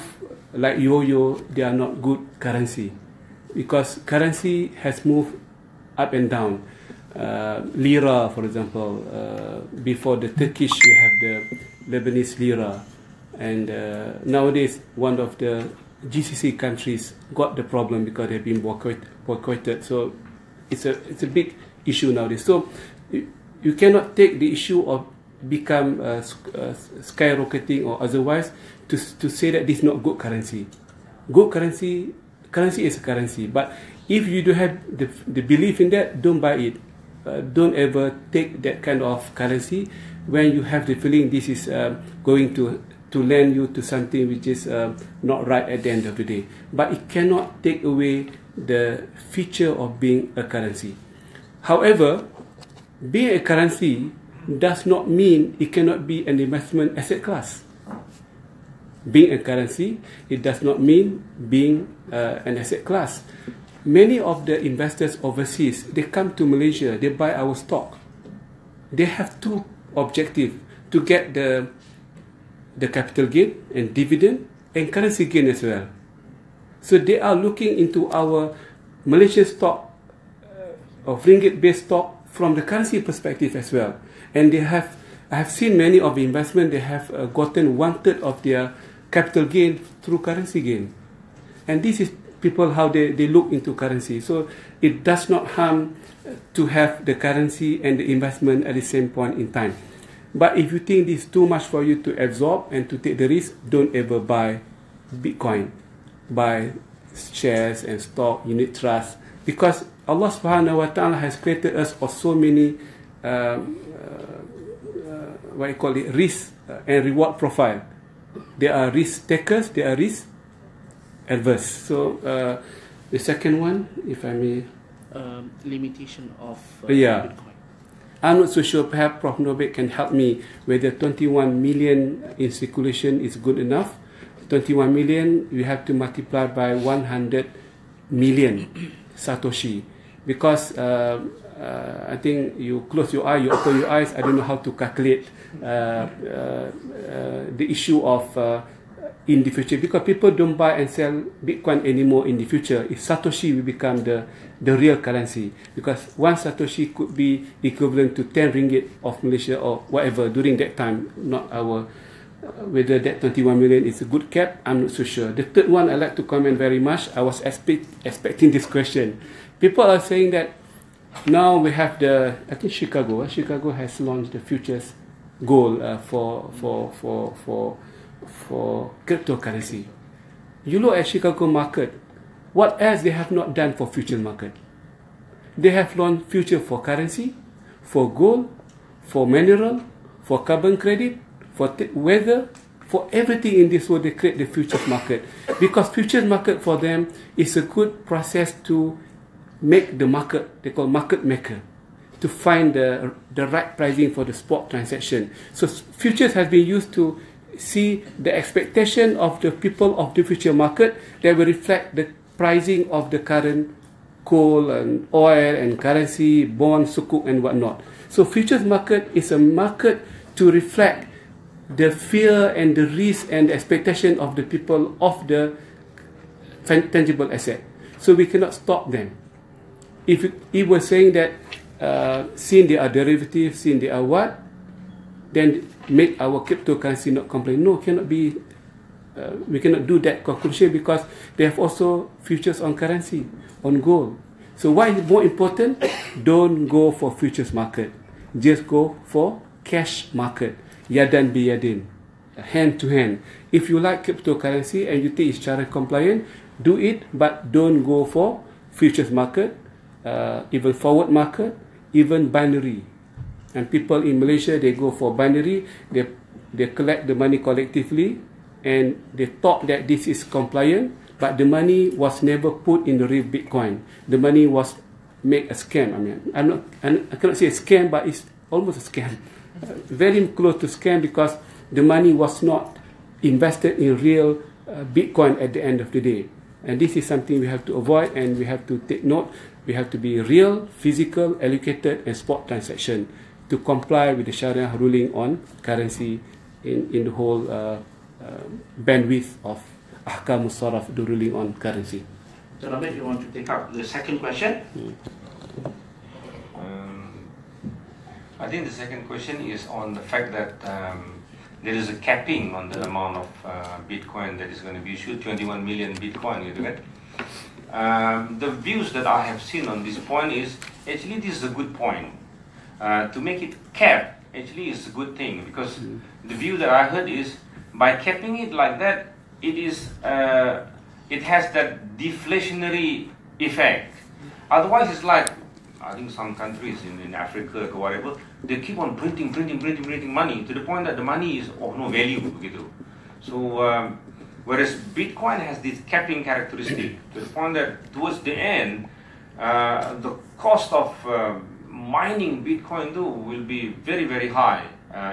like yo-yo, they are not good currency, because currency has moved up and down. Lira, for example, before the Turkish, you have the Lebanese lira, and nowadays one of the GCC countries got the problem because they've been boycotted. So it's a big issue nowadays. So you cannot take the issue of become skyrocketing or otherwise to say that this is not good currency. Good currency is a currency. But if you do have the belief in that, don't buy it. Don't ever take that kind of currency when you have the feeling this is going to lend you to something which is not right at the end of the day. But it cannot take away the feature of being a currency. However, being a currency does not mean it cannot be an investment asset class. Being a currency, it does not mean being an asset class. Many of the investors overseas, they come to Malaysia, they buy our stock. They have 2 objectives: to get the capital gain and dividend and currency gain as well. So they are looking into our Malaysian stock of ringgit-based stock from the currency perspective as well. And I have seen many of the investment, they have gotten 1/3 of their capital gain through currency gain. And this is people how they look into currency. So it does not harm to have the currency and the investment at the same point in time. But if you think this is too much for you to absorb and to take the risk, don't ever buy Bitcoin. Buy shares and stock, unit trust. Because Allah subhanahu wa ta'ala has created us for so many what you call it, risk and reward profile. There are risk takers, there are risk adverse. So the second one, if I may, limitation of yeah. Bitcoin. I'm not so sure. Perhaps Prof. Norbik can help me whether 21 million in circulation is good enough. 21 million, you have to multiply by 100 million Satoshi. Because I think you close your eye, you open your eyes, I don't know how to calculate the issue of in the future, because people don't buy and sell Bitcoin anymore in the future. If Satoshi will become the real currency, because one Satoshi could be equivalent to 10 ringgit of Malaysia or whatever during that time. Not our whether that 21 million is a good cap, I'm not so sure. The third one I like to comment very much. I was expecting this question. People are saying that now we have the, I think Chicago has launched the futures gold for cryptocurrency. You look at Chicago market, what else they have not done for future market? They have launched future for currency, for gold, for mineral, for carbon credit, for weather, for everything in this world. They create the futures market, because futures market for them is a good process to make the market. They call market maker, to find the right pricing for the spot transaction. So futures has been used to see the expectation of the people of the future market that will reflect the pricing of the current coal and oil and currency, bonds, sukuk and whatnot. So futures market is a market to reflect the fear and the risk and the expectation of the people of the tangible asset. So we cannot stop them. If he was saying that since they are derivatives, since they are what, then make our cryptocurrency not complain. No, cannot be. We cannot do that conclusion, because they have also futures on currency, on gold. So why is it more important? Don't go for futures market. Just go for cash market. Yadan biyadin, hand to hand. If you like cryptocurrency and you think it's Sharia compliant, do it, but don't go for futures market, even forward market, even binary. And people in Malaysia, they go for binary. They collect the money collectively, and they thought that this is compliant, but the money was never put in the real Bitcoin. The money was made a scam. I mean, I cannot say a scam, but it's almost a scam. Very close to scam, because the money was not invested in real Bitcoin at the end of the day. And this is something we have to avoid, and we have to take note. We have to be real, physical, allocated, and spot transaction to comply with the Sharia ruling on currency in the whole bandwidth of Ahkam Musarraf, the ruling on currency. So, Norbik, you want to take up the second question? I think the second question is on the fact that there is a capping on the amount of Bitcoin that is going to be issued, 21 million Bitcoin, right? The views that I have seen on this point is, actually this is a good point. To make it cap, actually is a good thing, because the view that I heard is, by capping it like that, it has that deflationary effect. Otherwise it's like, I think some countries in Africa or whatever, they keep on printing money to the point that the money is of no value. So whereas Bitcoin has this capping characteristic to the point that towards the end, the cost of mining Bitcoin though will be very, very high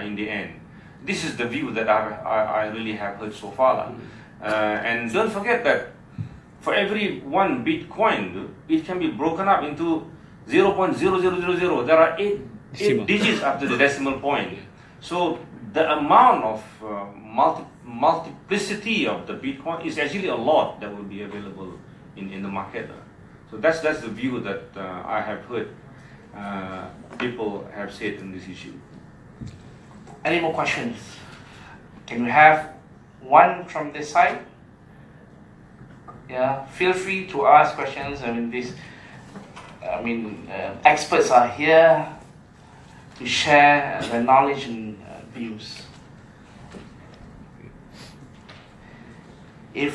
in the end. This is the view that I really have heard so far. And don't forget that for every one Bitcoin, it can be broken up into 0.0000. There are eight digits after the decimal point. So the amount of multiplicity of the Bitcoin is actually a lot that will be available in the market. So that's the view that I have heard people have said on this issue. Any more questions? Can we have one from this side? Yeah, feel free to ask questions. Experts are here to share their knowledge and views. No,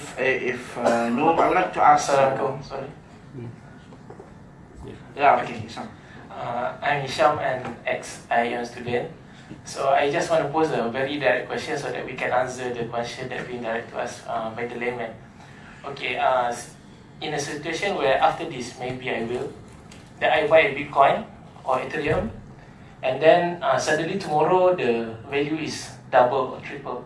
I would like to ask. Sorry. Yeah, okay, Hisham. I'm Hisham, an ex-IAM student. So I just want to pose a very direct question so that we can answer the question that being directed to us by the layman. Okay, in a situation where after this, maybe I will, that I buy a Bitcoin or Ethereum, and then suddenly tomorrow the value is double or triple,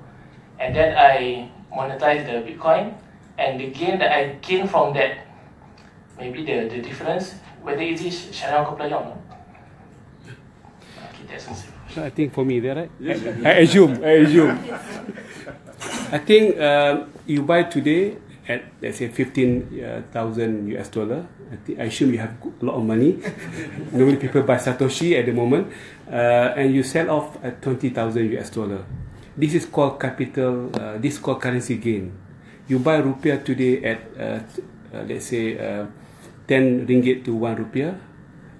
and then I monetize the Bitcoin, and the gain that I gain from that, maybe the difference, whether it is Sharia or Kuliyyah. Okay, that's answer. So I think for me, there, right? I assume. I think you buy today at, let's say, 15,000 US dollar. I assume you have a lot of money. Normally people buy Satoshi at the moment, and you sell off at 20,000 US dollar. This is called capital. This is called currency gain. You buy rupiah today at, let's say, 10 ringgit to 1 rupiah,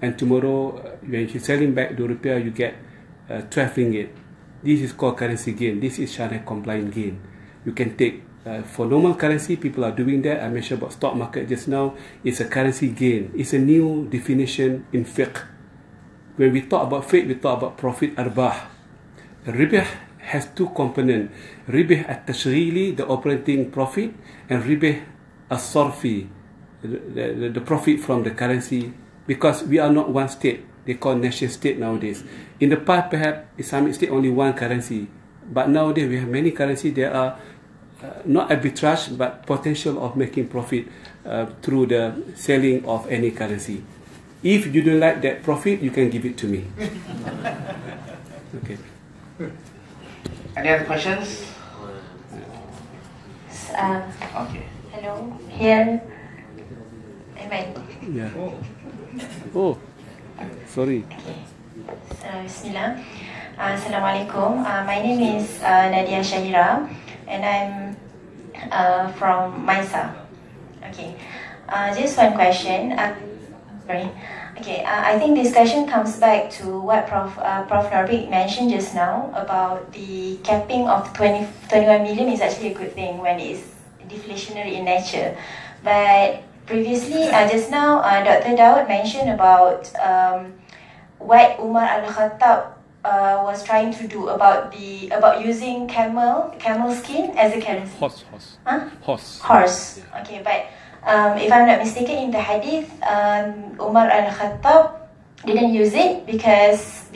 and tomorrow when you're selling back the rupiah, you get 12 ringgit. This is called currency gain. This is Sharia compliant gain. You can take for normal currency, people are doing that. I mentioned about stock market just now. It's a currency gain. It's a new definition in fiqh. When we talk about fiqh, we talk about profit arbah. Ribah has two components. Ribah at-tashghili, the operating profit, and ribah as-sarfi, the profit from the currency. Because we are not one state. They call nation state nowadays. In the past, perhaps Islamic state only one currency. But nowadays, we have many currencies. There are not arbitrage, but potential of making profit through the selling of any currency. If you don't like that profit, you can give it to me. Okay. Any other questions? Okay. Hello, here. Amen. Yeah. Oh, sorry. So, Bismillah. Assalamualaikum. My name is Nadia Shahira, and I'm from Maisa. Okay. Just one question. Sorry. Okay. I think this question comes back to what Prof Norbik mentioned just now about the capping of 21 million is actually a good thing when it is deflationary in nature. But previously, just now, Dr. Daud mentioned about what Umar Al-Khattab was trying to do about using camel skin as a currency. Horse. Okay, but if I'm not mistaken, in the hadith, Umar Al-Khattab didn't use it because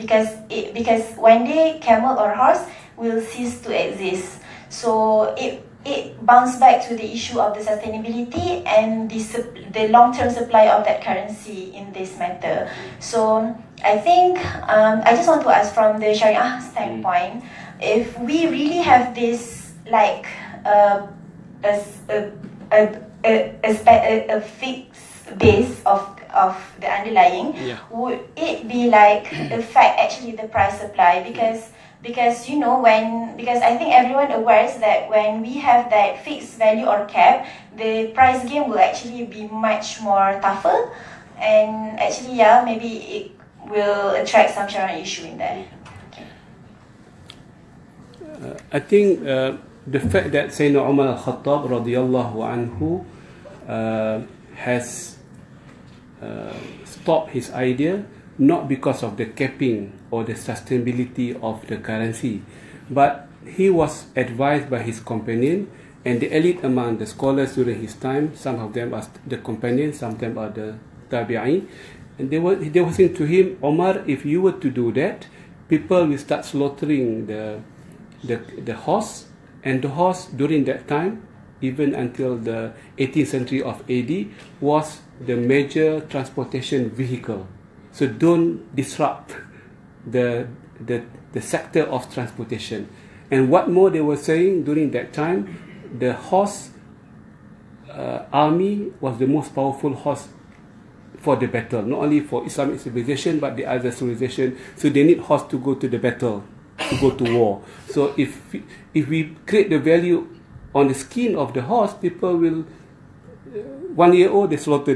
one day camel or horse will cease to exist. So it bounced back to the issue of the sustainability and the long-term supply of that currency in this matter. So I think I just want to ask from the Sharia standpoint, if we really have this like a fixed base of the underlying, would it be like affect actually the price supply? Because you know because I think everyone aware that when we have that fixed value or cap, the price game will actually be much more tougher, and actually maybe it will attract some Sharia issue in there. Okay. I think the fact that Sayyidina Umar al-Khattab radiyallahu anhu has stopped his idea not because of the capping or the sustainability of the currency, but he was advised by his companion and the elite among the scholars during his time. Some of them are the companions, some of them are the tabi'in, and they were saying to him, Omar, if you were to do that, people will start slaughtering the horse, and the horse during that time, even until the 18th century of AD, was the major transportation vehicle. So don't disrupt the sector of transportation. And what more they were saying during that time, the horse army was the most powerful horse for the battle, not only for Islamic civilization but the other civilization. So they need horse to go to the battle, to go to war. So if we create the value on the skin of the horse, people will 1 year old they slaughter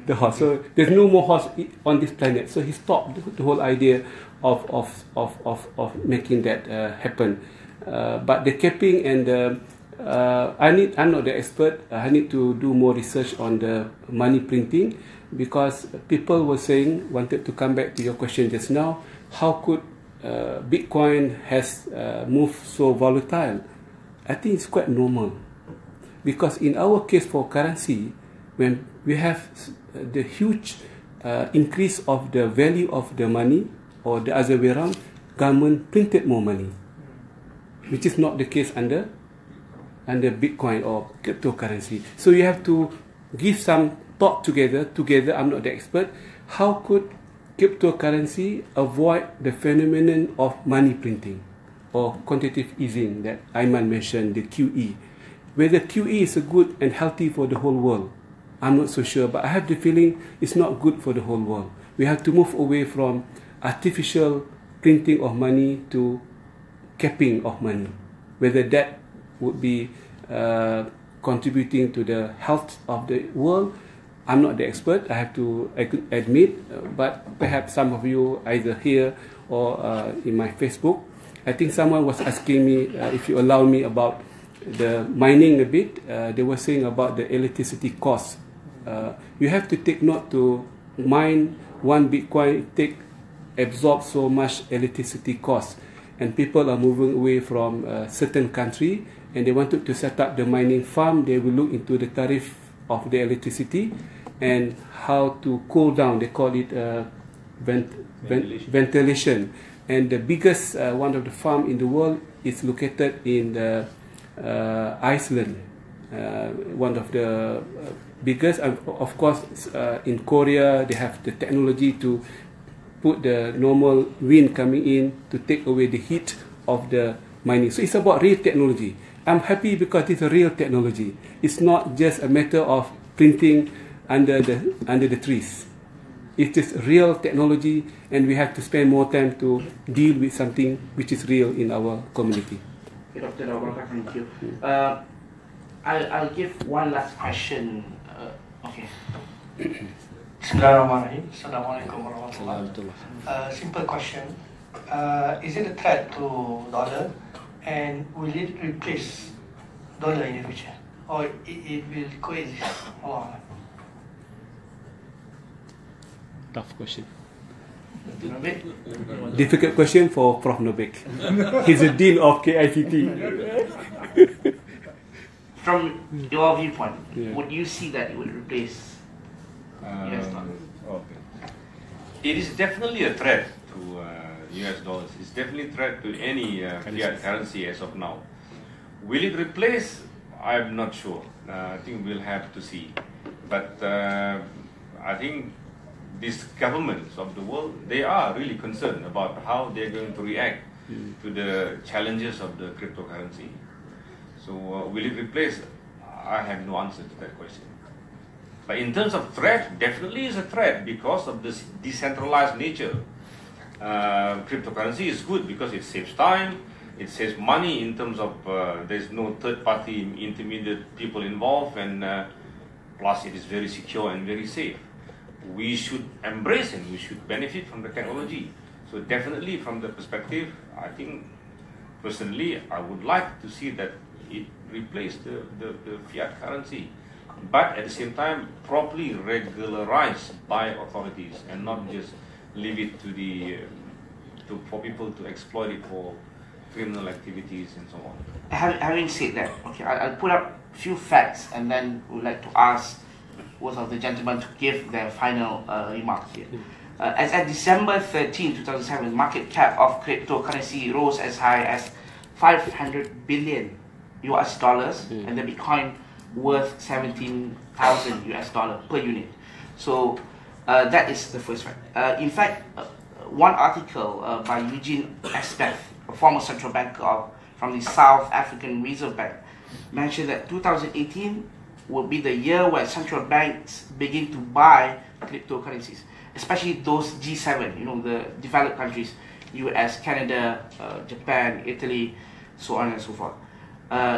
the horse. So there's no more horse on this planet. So he stopped the whole idea of making that happen. But the capping and I'm not the expert. I need to do more research on the money printing, because people were saying, wanted to come back to your question just now, how could Bitcoin has moved so volatile, I think it's quite normal. Because in our case for currency, when we have the huge increase of the value of the money, or the other way around, government printed more money, which is not the case under Bitcoin or cryptocurrency. So you have to give some thought together. I'm not the expert. How could cryptocurrency avoid the phenomenon of money printing or quantitative easing that Aiman mentioned, the QE? Whether QE is good and healthy for the whole world, I'm not so sure, but I have the feeling it's not good for the whole world. We have to move away from artificial printing of money to capping of money. Whether that would be contributing to the health of the world, I'm not the expert, I have to admit, but perhaps some of you either here or in my Facebook. I think someone was asking me, if you allow me, about the mining a bit. They were saying about the electricity cost. You have to take note to mine one Bitcoin, absorb so much electricity cost. And people are moving away from a certain country and they wanted to set up the mining farm. They will look into the tariff of the electricity and how to cool down. They call it ventilation. And the biggest one of the farm in the world is located in Iceland. One of the biggest, of course, in Korea, they have the technology to put the normal wind coming in to take away the heat of the mining. So it's about real technology. I'm happy because it's a real technology. It's not just a matter of printing under the trees. It is real technology, and we have to spend more time to deal with something which is real in our community. Okay, Dr. Bakar, thank you. I'll give one last question. Okay. Bismillahirrahmanirrahim. Assalamualaikum warahmatullahi wabarakatuh. Simple question. Is it a threat to dollar, and will it replace dollar in the future, or it will coexist? Tough question. Difficult question for Prof. Norbik. He's the Dean of KICT. From your viewpoint, would you see that it will replace US dollars? Okay. It is definitely a threat to US dollars. It's definitely a threat to any fiat currency as of now. Will it replace? I'm not sure. I think we'll have to see. But I think these governments of the world, they are really concerned about how they're going to react to the challenges of the cryptocurrency. So will it replace? I have no answer to that question. But in terms of threat, definitely is a threat because of this decentralized nature. Cryptocurrency is good because it saves time, it saves money in terms of there's no third-party intermediate people involved, and plus it is very secure and very safe. We should embrace and we should benefit from the technology. So definitely from the perspective, I think personally I would like to see that it replace the fiat currency, but at the same time properly regularized by authorities and not just leave it to for people to exploit it for criminal activities and so on. Having said that, okay, I'll put up a few facts and then would like to ask both of the gentlemen to give their final remarks here. As at December 13, 2007, market cap of cryptocurrency rose as high as 500 billion US dollars, and the Bitcoin worth 17,000 US dollars per unit. So that is the first fact. In fact, one article by Eugene Espeth, a former central banker from the South African Reserve Bank, mentioned that 2018 will be the year where central banks begin to buy cryptocurrencies, especially those G7, the developed countries, US, Canada, Japan, Italy, so on and so forth.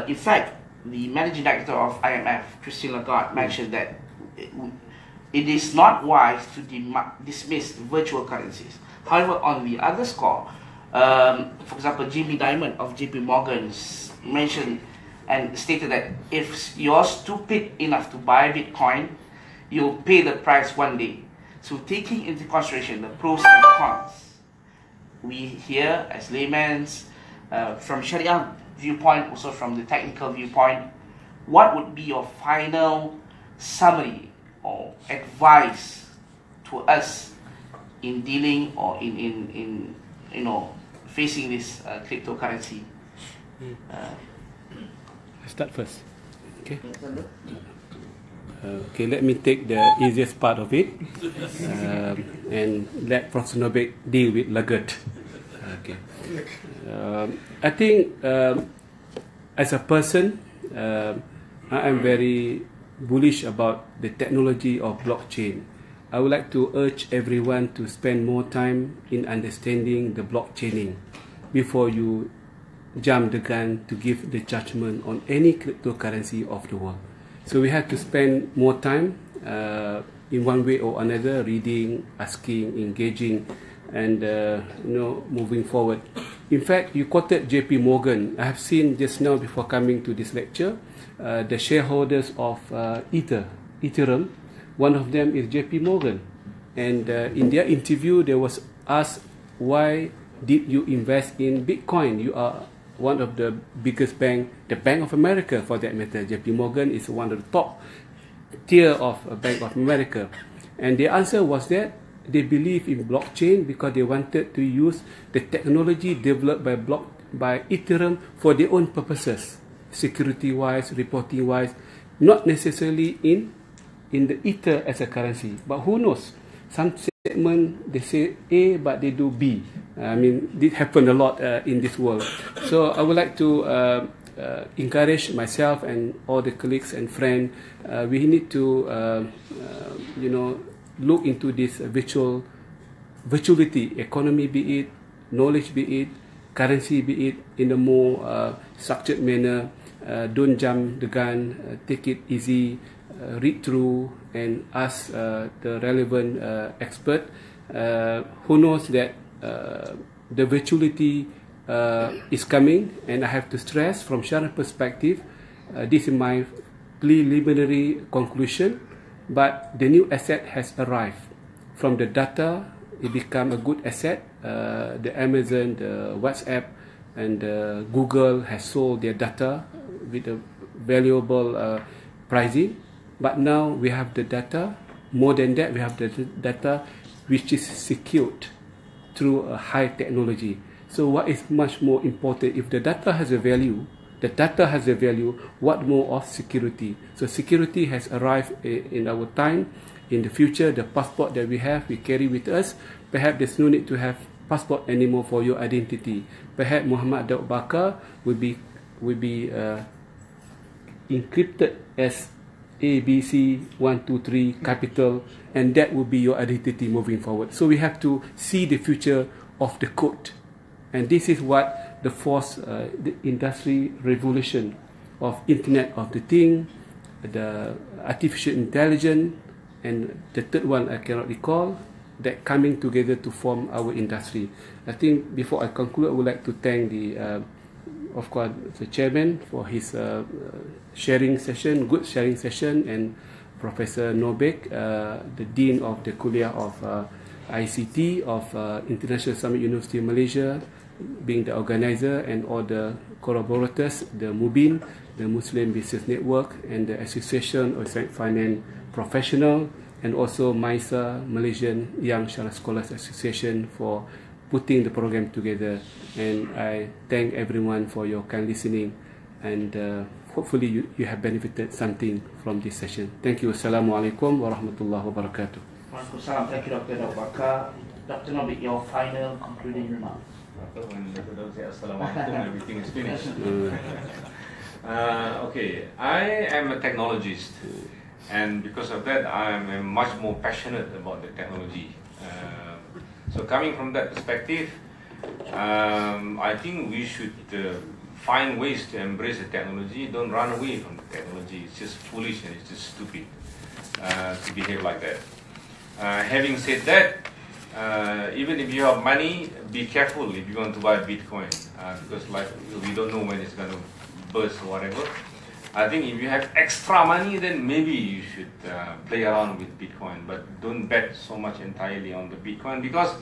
In fact, the managing director of IMF, Christine Lagarde, mentioned that it is not wise to dismiss virtual currencies. However, on the other score, for example, Jamie Dimon of JP Morgan mentioned and stated that if you're stupid enough to buy Bitcoin, you'll pay the price one day. So taking into consideration the pros and cons, we here as laymen, from Sharia viewpoint, also from the technical viewpoint, what would be your final summary or advice to us in dealing or in facing this cryptocurrency? Start first. Okay. Okay, let me take the easiest part of it and let Prof. Norbik deal with Lagat. Okay. I think as a person, I am very bullish about the technology of blockchain. I would like to urge everyone to spend more time in understanding the blockchaining before you jump the gun to give the judgment on any cryptocurrency of the world. So we have to spend more time in one way or another, reading, asking, engaging, and moving forward. In fact, you quoted JP Morgan. I have seen just now before coming to this lecture, the shareholders of Ethereum, one of them is JP Morgan. And in their interview, they was asked, why did you invest in Bitcoin? You are one of the biggest bank, the Bank of America for that matter. JP Morgan is one of the top tier of Bank of America. And the answer was that they believe in blockchain because they wanted to use the technology developed by Ethereum for their own purposes, security-wise, reporting-wise, not necessarily in the Ether as a currency. But who knows? Some segment they say A but they do B. I mean, this happened a lot in this world. So I would like to encourage myself and all the colleagues and friends. We need to, look into this virtuality, economy be it, knowledge be it, currency be it, in a more structured manner. Don't jump the gun. Take it easy. Read through and ask the relevant expert who knows that the virtuality is coming. And I have to stress from Sharia perspective, this is my preliminary conclusion, but the new asset has arrived. From the data, it become a good asset. The Amazon, the WhatsApp, and Google has sold their data with a valuable pricing. But now we have the data. More than that, we have the data which is secured through a high technology. So what is much more important? If the data has a value, what more of security? So security has arrived in our time. In the future, the passport that we have, we carry with us. Perhaps there's no need to have passport anymore for your identity. Perhaps Muhammad Daud Bakar will be encrypted as ABC 123 capital, and that will be your identity moving forward. So we have to see the future of the code, and this is what the fourth the industry revolution of Internet of the Thing, the artificial intelligence, and the third one I cannot recall, that coming together to form our industry. I think before I conclude, I would like to thank of course, the chairman for his sharing session, good sharing session, and Professor Norbik, the Dean of the Kuliyyah of ICT of International Summit University of Malaysia, being the organizer, and all the collaborators, the MUBIN, the Muslim Business Network, and the Association of Islamic Finance Professional, and also MISA, Malaysian Young Sharia Scholars Association, for putting the program together. And I thank everyone for your kind listening, and hopefully you have benefited something from this session. Thank you. Assalamualaikum warahmatullahi wabarakatuh. Waalaikumsalam. Thank you, Dr. Bakar. Dr. Norbik, your final concluding remark. When Dr. Daud said Assalamualaikum, everything is finished. Okay, I am a technologist, and because of that, I am much more passionate about the technology. So coming from that perspective, I think we should find ways to embrace the technology. Don't run away from the technology. It's just foolish and it's just stupid to behave like that. Having said that, even if you have money, be careful if you want to buy Bitcoin, because like we don't know when it's going to burst or whatever. I think if you have extra money, then maybe you should play around with Bitcoin, but don't bet so much entirely on the Bitcoin, because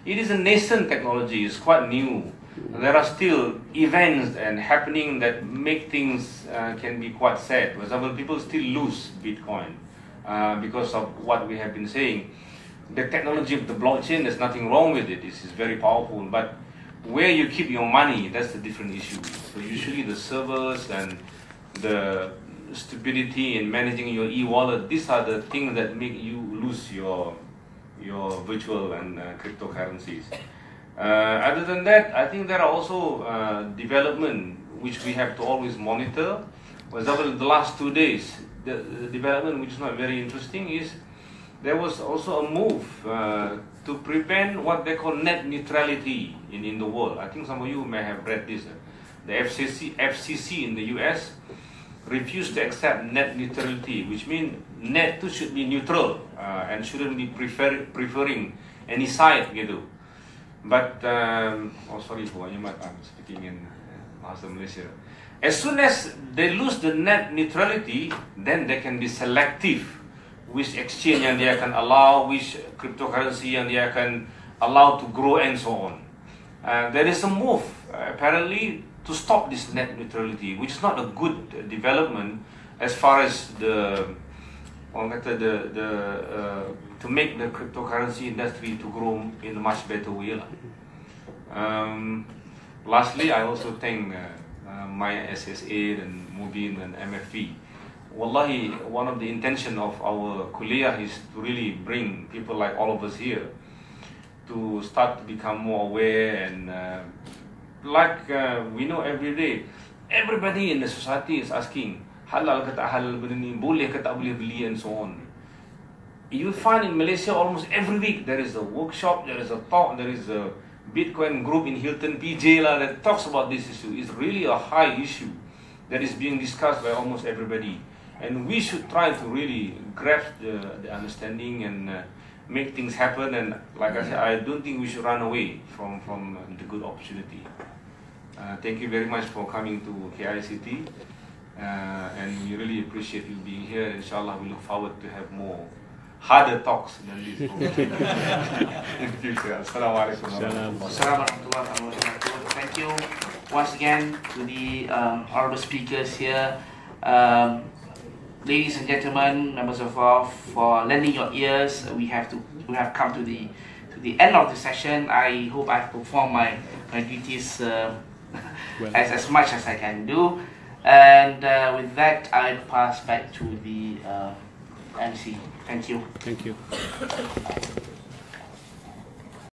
it is a nascent technology. It's quite new. There are still events and happening that make things can be quite sad. For example, people still lose Bitcoin because of what we have been saying. The technology of the blockchain, there's nothing wrong with it. This is very powerful, but where you keep your money, that's a different issue. So usually the servers and the stupidity in managing your e-wallet, these are the things that make you lose your virtual and cryptocurrencies. Other than that, I think there are also development which we have to always monitor. For example, the last 2 days, the development which is not very interesting is there was also a move to prevent what they call net neutrality in the world. I think some of you may have read this. The FCC in the US refused to accept net neutrality, which means net should be neutral and shouldn't be preferring any side gitu. But oh sorry for I'm speaking in Bahasa Malaysia. As soon as they lose the net neutrality, then they can be selective which exchange yang dia akan allow, which cryptocurrency yang dia akan allow to grow and so on. There is a move apparently to stop this net neutrality, which is not a good development as far as to make the cryptocurrency industry to grow in a much better way. Lastly, I also thank my SSA and Mubin and MFP. Wallahi, one of the intention of our Kuliyyah is to really bring people like all of us here to start to become more aware and we know every day, everybody in the society is asking, halal ke tak halal benda ni, boleh ke tak boleh beli and so on. You find in Malaysia almost every week there is a workshop, there is a talk, there is a Bitcoin group in Hilton PJ that talks about this issue. It's really a high issue that is being discussed by almost everybody. And we should try to really grasp the understanding and make things happen. And like I said, I don't think we should run away from the good opportunity. Thank you very much for coming to KICT. And we really appreciate you being here. Inshallah, we look forward to have more harder talks than this in the future. Assalamualaikum warahmatullahi wabarakatuh. Thank you once again to the honorable speakers here. Ladies and gentlemen, members of Prof, for lending your ears. We have come to the end of the session. I hope I've performed my duties as much as I can do. And with that, I pass back to the MC. Thank you. Thank you.